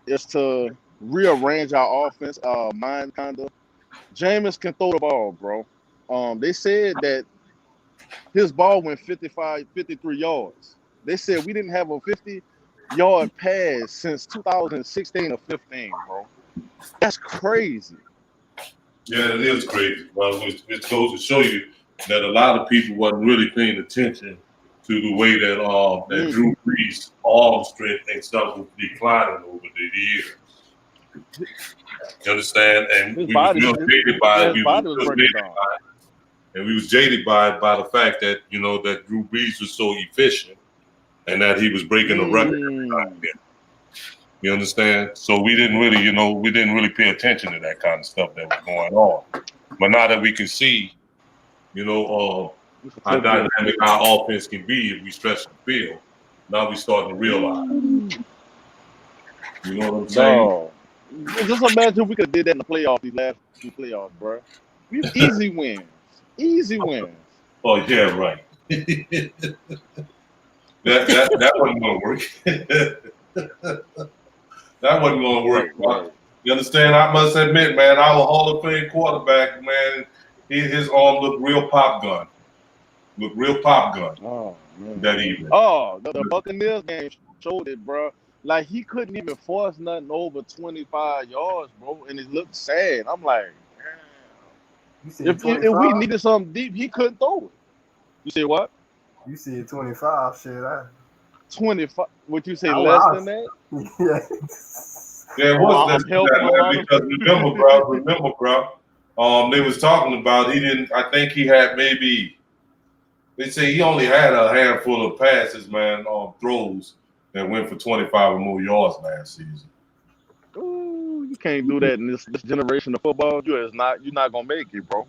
is to rearrange our offense, mind kind of. Jameis can throw the ball, bro. They said that his ball went 53 yards. They said we didn't have a 50-yard pass since 2016 or 15, bro. That's crazy. Yeah, it is crazy, bro. It goes to show you that a lot of people wasn't really paying attention to the way that that Drew Brees' arm strength and stuff was declining over the years. You understand? And we was real jaded by it. We was real jaded by it. And we was jaded by the fact that, that Drew Brees was so efficient and that he was breaking the record every time. You understand? So we didn't really pay attention to that kind of stuff that was going on. But now that we can see, how dynamic our offense can be if we stretch the field, now we starting to realize. You know what I'm saying? No. Just imagine we could have did that in the playoffs, these last 2 playoffs, bro. We have easy wins. Easy wins. Oh yeah, right. that wasn't gonna work. That wasn't going to work. Right. You understand? I must admit, man, our Hall of Fame quarterback, man, his arm looked real pop gun. Oh, man. That evening. Oh, the Buccaneers game showed it, bro. Like, he couldn't even force nothing over 25 yards, bro, and it looked sad. I'm like, damn. If we needed something deep, he couldn't throw it. You say what? You see 25, shit. 25. What you say, less than that? Yeah, it was less than that, because remember, bro, they was talking about I think he had maybe, they say he only had a handful of passes, man, throws that went for 25 or more yards last season. Ooh, you can't do that in this generation of football. You're not gonna make it, bro.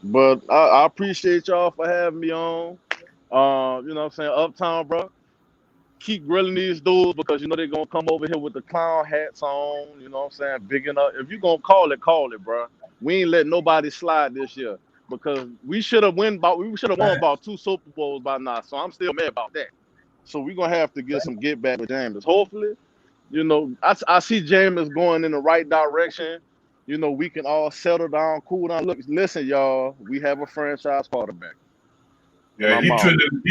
But I appreciate y'all for having me on. You know what I'm saying? Uptown, bro. Keep grilling these dudes because they're gonna come over here with the clown hats on, you know what I'm saying? Big enough. If you're gonna call it, bro. We ain't let nobody slide this year because we should have won about 2 Super Bowls by now. So I'm still mad about that. So we're gonna have to get some get back with Jameis. Hopefully, I see Jameis going in the right direction. We can all settle down, cool down. Look, listen, y'all, we have a franchise quarterback. Yeah, he's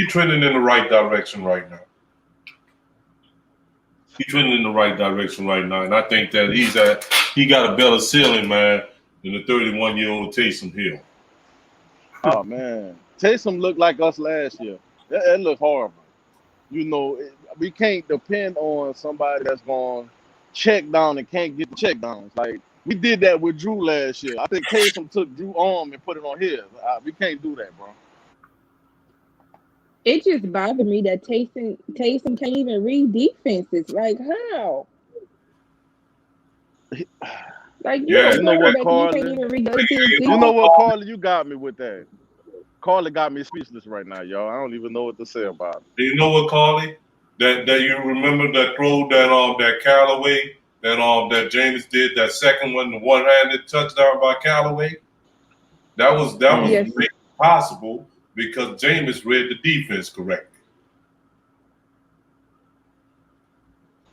trending in the right direction right now. He's trending in the right direction right now, and I think that he got a better ceiling, man, than the 31-year-old Taysom Hill. Oh man, Taysom looked like us last year. That looked horrible. We can't depend on somebody that's going to check down and can't get the check downs. Like we did that with Drew last year. I think Taysom took Drew's arm and put it on his. We can't do that, bro. It just bothered me that Taysom can't even read defenses. Like how? Like you know what, Carly? You know what, Carly? You got me with that. Carly got me speechless right now, y'all. I don't even know what to say about it. Do you know what, Carly? That you remember that throw that Callaway that James did, that second one, the one-handed touchdown by Callaway? That was Yes. made possible because Jameis read the defense correctly.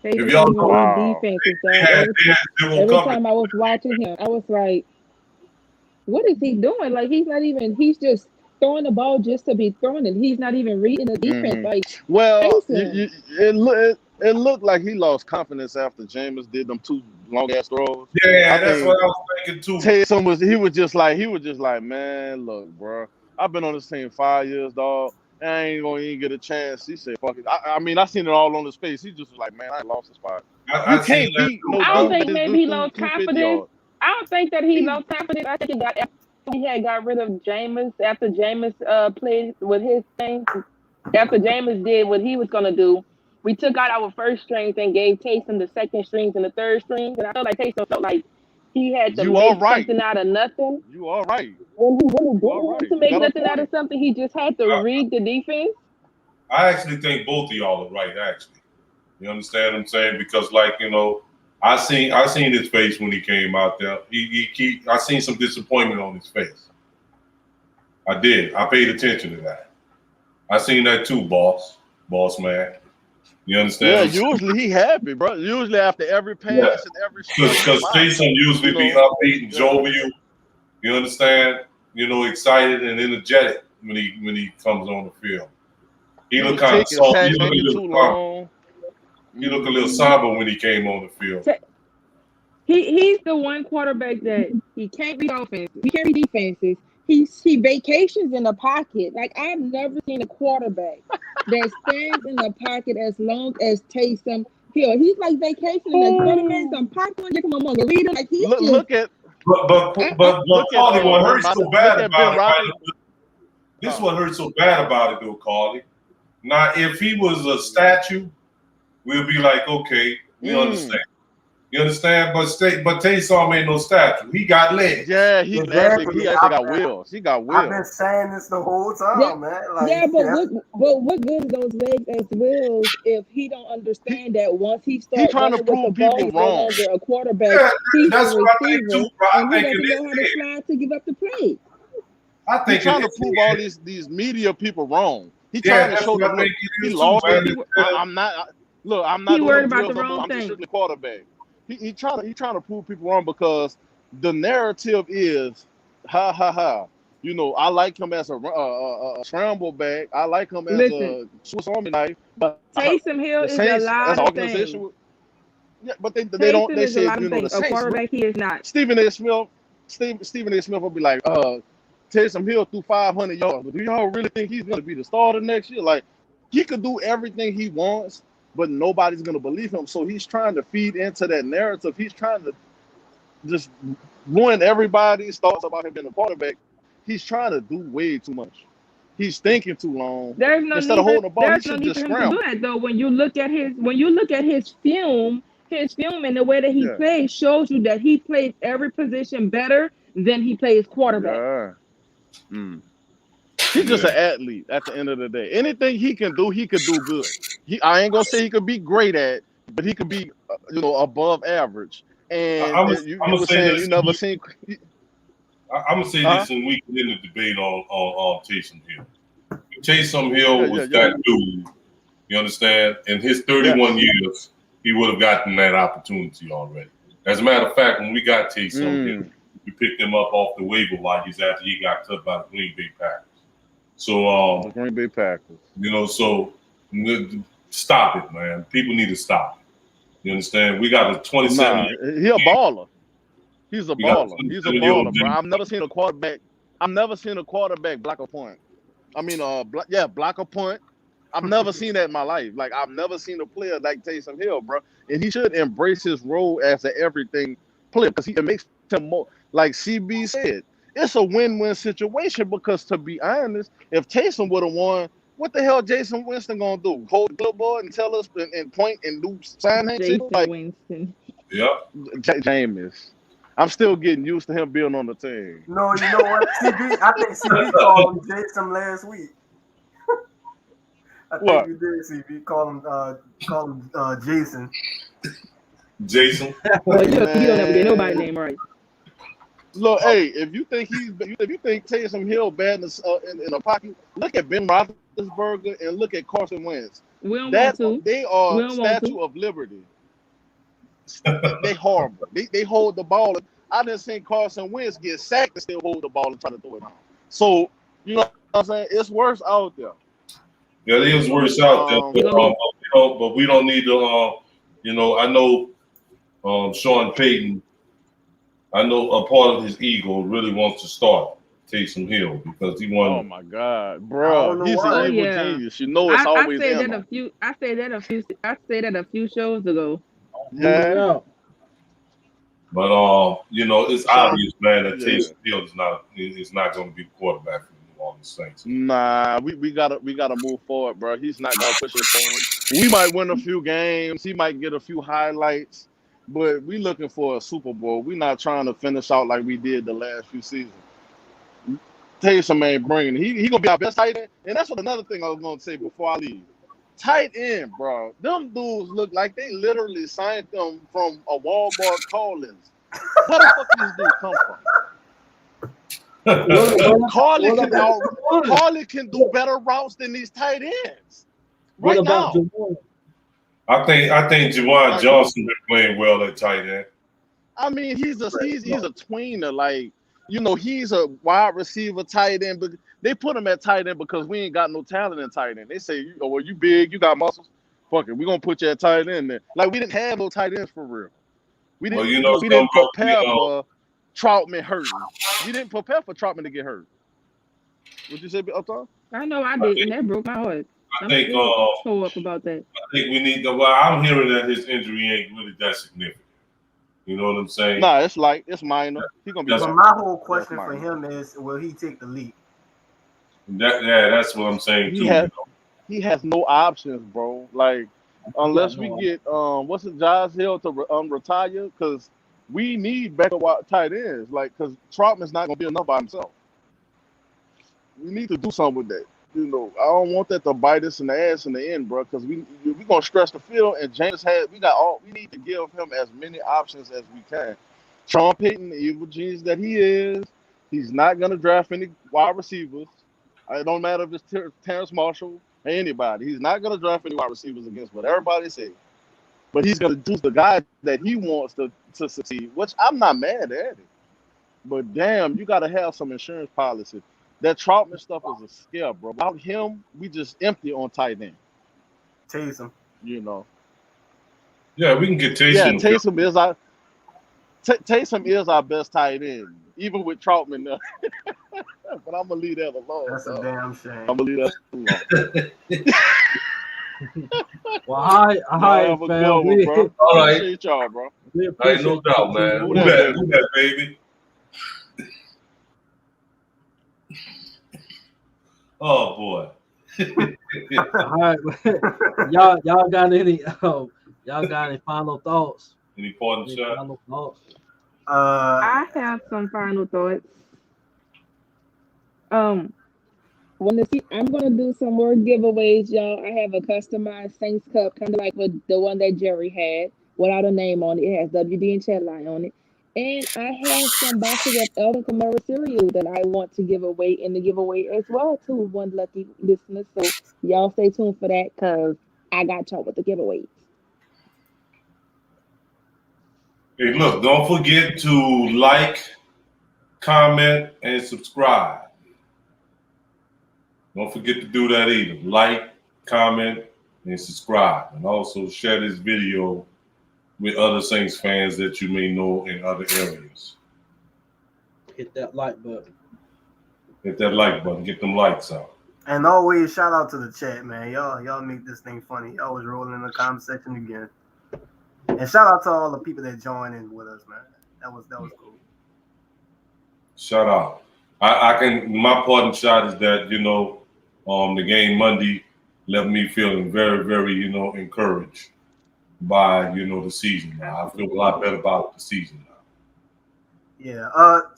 If y'all know defenses, every time I was watching him, I was like, what is he doing? Like he's just throwing the ball just to be throwing it. He's not even reading the defense. Mm-hmm. Like, well, it looked like he lost confidence after Jameis did them 2 long ass throws. Yeah, that's what I was thinking too. Taysom was just like, man, look, bro, I've been on this team 5 years, dog. I ain't gonna even get a chance. He said, fuck it. I mean, I seen it all on his face. He just was like, man, I lost the spot. I don't think maybe he lost confidence. I don't think that he lost confidence. I think he had got rid of Jameis after Jameis played with his thing. After Jameis did what he was gonna do, we took out our first strings and gave Taysom the second strings and the third strings. And I felt like Taysom felt like he had to make something out of nothing. You all right. When he didn't to make nothing out of something, he just had to read the defense. I actually think both of y'all are right, actually. You understand what I'm saying? Because like, I seen his face when he came out there. I seen some disappointment on his face. I did. I paid attention to that. I seen that too, boss man. You understand? Yeah, usually he happy, bro. Usually after every pass and every because Jason usually be upbeat and jovial. You understand? Excited and energetic when he comes on the field. He look kind of soft. He look a little somber when he came on the field. He's the one quarterback that he can't read offense. He can't read defenses. He vacations in the pocket. Like, I've never seen a quarterback that stands in the pocket as long as Taysom Hill. He's like vacationing. Like, quarterback, some popcorn, give him a margarita. Like, he's look at. But Carly, what hurts so bad about it, right? This is what hurts so bad about it, though, Carly. Now, if he was a statue, we'll be like, okay, we understand. You understand? But Taysom ain't no statue. He got legs. Yeah, he actually got wheels. He got wheels. I've been saying this the whole time, man. Like, what good is those legs as wheels if he don't understand that once he starts trying to prove people wrong. No longer a quarterback, he's a receiver, and he doesn't know how to slide to give up the play. I think he's trying to prove all these media people wrong. He's trying to show them he lost it. I'm not. Look, I'm not. He worried about the wrong thing. I'm just the quarterback. He trying to prove people wrong because the narrative is ha ha ha. I like him as a scramble back. I like him as a Swiss Army knife. But Taysom Hill is a lot of things. Yeah, but they don't. They say the Saints. A quarterback, he is not. Stephen A. Smith will be like, Taysom Hill threw 500 yards. But do y'all really think he's going to be the starter next year? Like, he could do everything he wants, but nobody's going to believe him. So he's trying to feed into that narrative. He's trying to just ruin everybody's thoughts about him being a quarterback. He's trying to do way too much. He's thinking too long. Instead of holding the ball, he should just scramble. To do that, though. When you look at his film and the way that he plays shows you that he plays every position better than he plays quarterback. Yeah. He's just an athlete at the end of the day. Anything he can do, he could do good. I ain't gonna say he could be great at, but he could be, above average. And you were saying you never seen. I'm gonna say this, and we can end the debate on Taysom Hill. Taysom Hill was that dude. You understand? In his 31 years, he would have gotten that opportunity already. As a matter of fact, when we got Taysom Hill, we picked him up off the waiver wire after he got cut by the Green Bay Packers. So, the Green Bay Packers. So stop it, man. People need to stop it. You understand? We got a 27. He a baller. He's a baller. He's a baller, bro. I've never seen a quarterback block a punt. I mean, block a punt. I've never seen that in my life. Like, I've never seen a player like Taysom Hill, bro. And he should embrace his role as an everything player because it makes him more. Like CB said, it's a win-win situation because, to be honest, if Taysom would have won, what the hell Jason Winston gonna do? Hold the clipboard and tell us and point and do sign hands? Winston. Yeah. Jameis. I'm still getting used to him being on the team. No, you know what? I think CB called him Jason last week. I think you did, CB. Call him Jason. Jason. Well, you don't ever get nobody's name right. Look, hey, if you think Taysom Hill bad in a pocket, look at Ben Roethlisberger and look at Carson Wentz. We don't want to. They are Statue of Liberty. They horrible. They hold the ball. I didn't see Carson Wentz get sacked and still hold the ball and try to throw it out. So, you know what I'm saying? It's worse out there. Yeah, it is worse out there. But we don't need to, I know Sean Payton, I know a part of his ego really wants to start Taysom Hill because he won. Oh my God, bro! He's an evil genius. You know it's always him. I said that a few shows ago. Yeah. But it's obvious, man, that Taysom Hill is not going to be the quarterback for the New Orleans Saints. Nah, we gotta move forward, bro. He's not gonna push it forward. We might win a few games. He might get a few highlights. But we looking for a Super Bowl. We're not trying to finish out like we did the last few seasons. Taysom ain't bringing. He gonna be our best tight end. And that's what another thing I was gonna say before I leave. tight end, bro. Them dudes look like they literally signed them from a Walmart call-ins. Where the fuck these dudes come from? Carly can do better routes than these tight ends. What Right about now. Jamal? I think Juwan Johnson been playing well at tight end. I mean, he's a tweener. Like, he's a wide receiver tight end, but they put him at tight end because we ain't got no talent in tight end. They say, well, you big, you got muscles. Fuck it, we're gonna put you at tight end there. Like, we didn't have no tight ends for real. We didn't prepare for Troutman hurting. We didn't prepare for Troutman to get hurt. What'd you say, Upton? I know I didn't. That broke my heart. I think tore up about that. I think we need to. Well, I'm hearing that his injury ain't really that significant. You know what I'm saying? Nah, it's minor. He's gonna be. But my whole question for him is, will he take the leap? That's what I'm saying too. He has no options, bro. Like, unless we get Josh Hill to retire, because we need backup tight ends. Like, because Troutman's not gonna be enough by himself. We need to do something with that. I don't want that to bite us in the ass in the end, bro. Because we gonna stress the field, and James we need to give him as many options as we can. Sean Payton, the evil genius that he is, he's not gonna draft any wide receivers. It don't matter if it's Terrence Marshall or anybody. He's not gonna draft any wide receivers against what everybody says. But he's gonna choose the guy that he wants to succeed, which I'm not mad at it. But damn, you gotta have some insurance policy. That Troutman stuff is a scare, bro. Without him, we just empty on tight end. Taysom. Yeah, we can get Taysom. Yeah, Taysom is our best tight end, even with Troutman there. But I'm gonna leave that alone. That's a damn shame. I'm gonna leave that alone. Well, hi, fam. All right, appreciate y'all, bro. Ain't no doubt, man. Who that, baby? Oh boy. All right, y'all got any final thoughts? Any parting shot? Final thoughts? I have some final thoughts. I'm gonna do some more giveaways, y'all. I have a customized Saints cup, kind of like with the one that Jerry had, without a name on it. It has WDN Chatline on it. And I have some boxes of Elton Kamara cereal that I want to give away in the giveaway as well to one lucky listener. So y'all stay tuned for that because I got y'all with the giveaways. Hey, look, don't forget to like, comment, and subscribe. Don't forget to do that either. Like, comment, and subscribe. And also share this video with other Saints fans that you may know in other areas. Hit that like button. Hit that like button. Get them likes out. And always shout out to the chat, man. Y'all make this thing funny. Y'all was rolling in the comment section again. And shout out to all the people that joined in with us, man. That was cool. Shout out. My parting shot is that, the game Monday left me feeling very, very, encouraged by, the season. Now I feel a lot better about the season now. Yeah.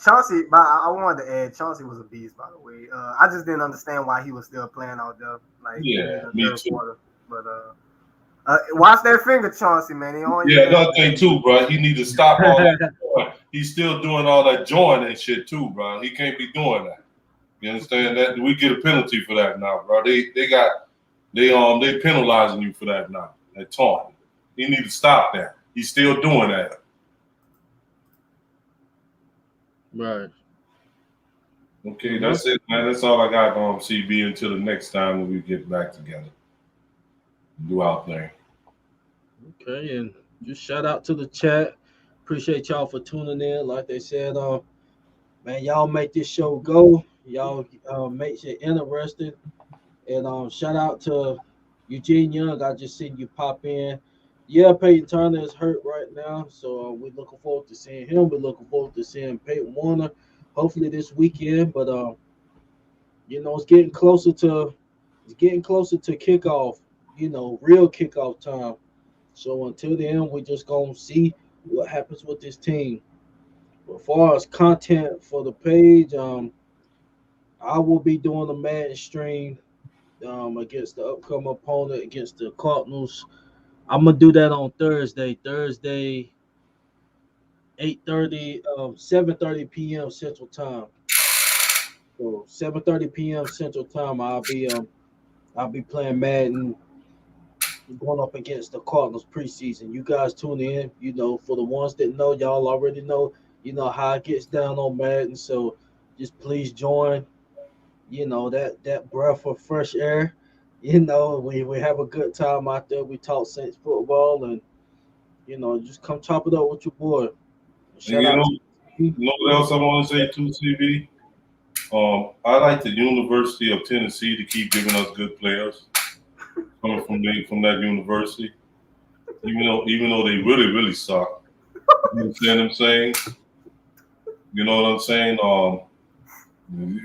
Chauncey, I wanted to add, Chauncey was a beast, by the way. I just didn't understand why he was still playing out there. Yeah, me too. Quarter. But watch that finger, Chauncey, man. Another thing too, bro. He need to stop all that. He's still doing all that joint and shit too, bro. He can't be doing that. You understand that? We get a penalty for that now, bro. They penalizing you for that now. That taunting. He need to stop that. He's still doing that. Right. Okay, that's it, man. That's all I got on CB until the next time when we get back together. Do our thing. Okay, and just shout out to the chat. Appreciate y'all for tuning in. Like they said, man, y'all make this show go. Y'all make it interesting. And shout out to Eugene Young. I just seen you pop in. Yeah, Payton Turner is hurt right now, so we're looking forward to seeing him. We're looking forward to seeing Peyton Warner, hopefully this weekend. But it's getting closer to kickoff. Real kickoff time. So until then, we're just gonna see what happens with this team. But as far as content for the page, I will be doing a Madden stream against the upcoming opponent against the Cardinals. I'm gonna do that on Thursday. 8:30, 7:30 p.m. Central Time. So 7:30 p.m. Central Time, I'll be playing Madden, going up against the Cardinals preseason. You guys tune in. You know, for the ones that know, y'all already know. You know how it gets down on Madden. So just please join. You know that breath of fresh air. You know, we have a good time out there. We talk Saints football, and you know, just come chop it up with your boy. And Shout out to you know what else I want to say too, CB? I like the University of Tennessee to keep giving us good players coming from that university, even though they really suck. You understand what I'm saying? You know what I'm saying?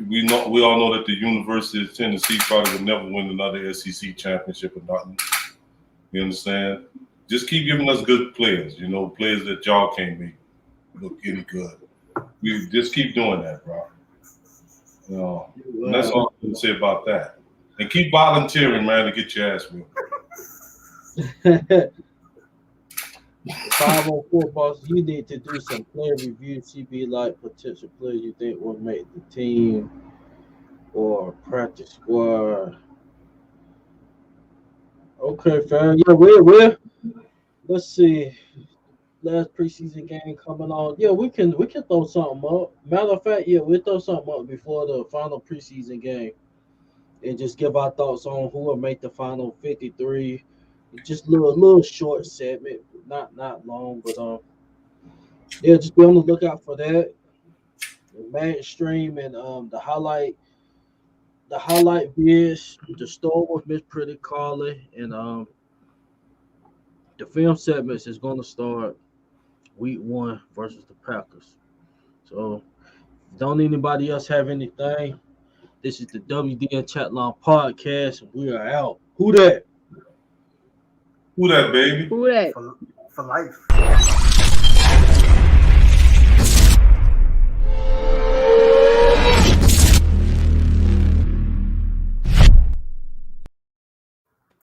We all know that the University of Tennessee probably would never win another SEC championship or nothing. You understand? Just keep giving us good players. You know, players that y'all can't make look any good. We just keep doing that, bro. You know, and that's all I can say about that. And keep volunteering, man, to get your ass whipped. 504 boss, you need to do some player review, CB, like potential players you think will make the team or practice squad. Okay, fam. Yeah, we're let's see. Last preseason game coming on. Yeah, we can throw something up. Matter of fact, yeah, we'll throw something up before the final preseason game and just give our thoughts on who will make the final 53. Just little short segment, not long, but yeah, just be on the lookout for that. The Mad Stream and the highlight vids, the store with Miss Pretty Carly, and the film segments is gonna start week 1 versus the Packers. So don't anybody else have anything? This is the WDN Chatline podcast. We are out. Who that? Who that, baby? Who that? For life.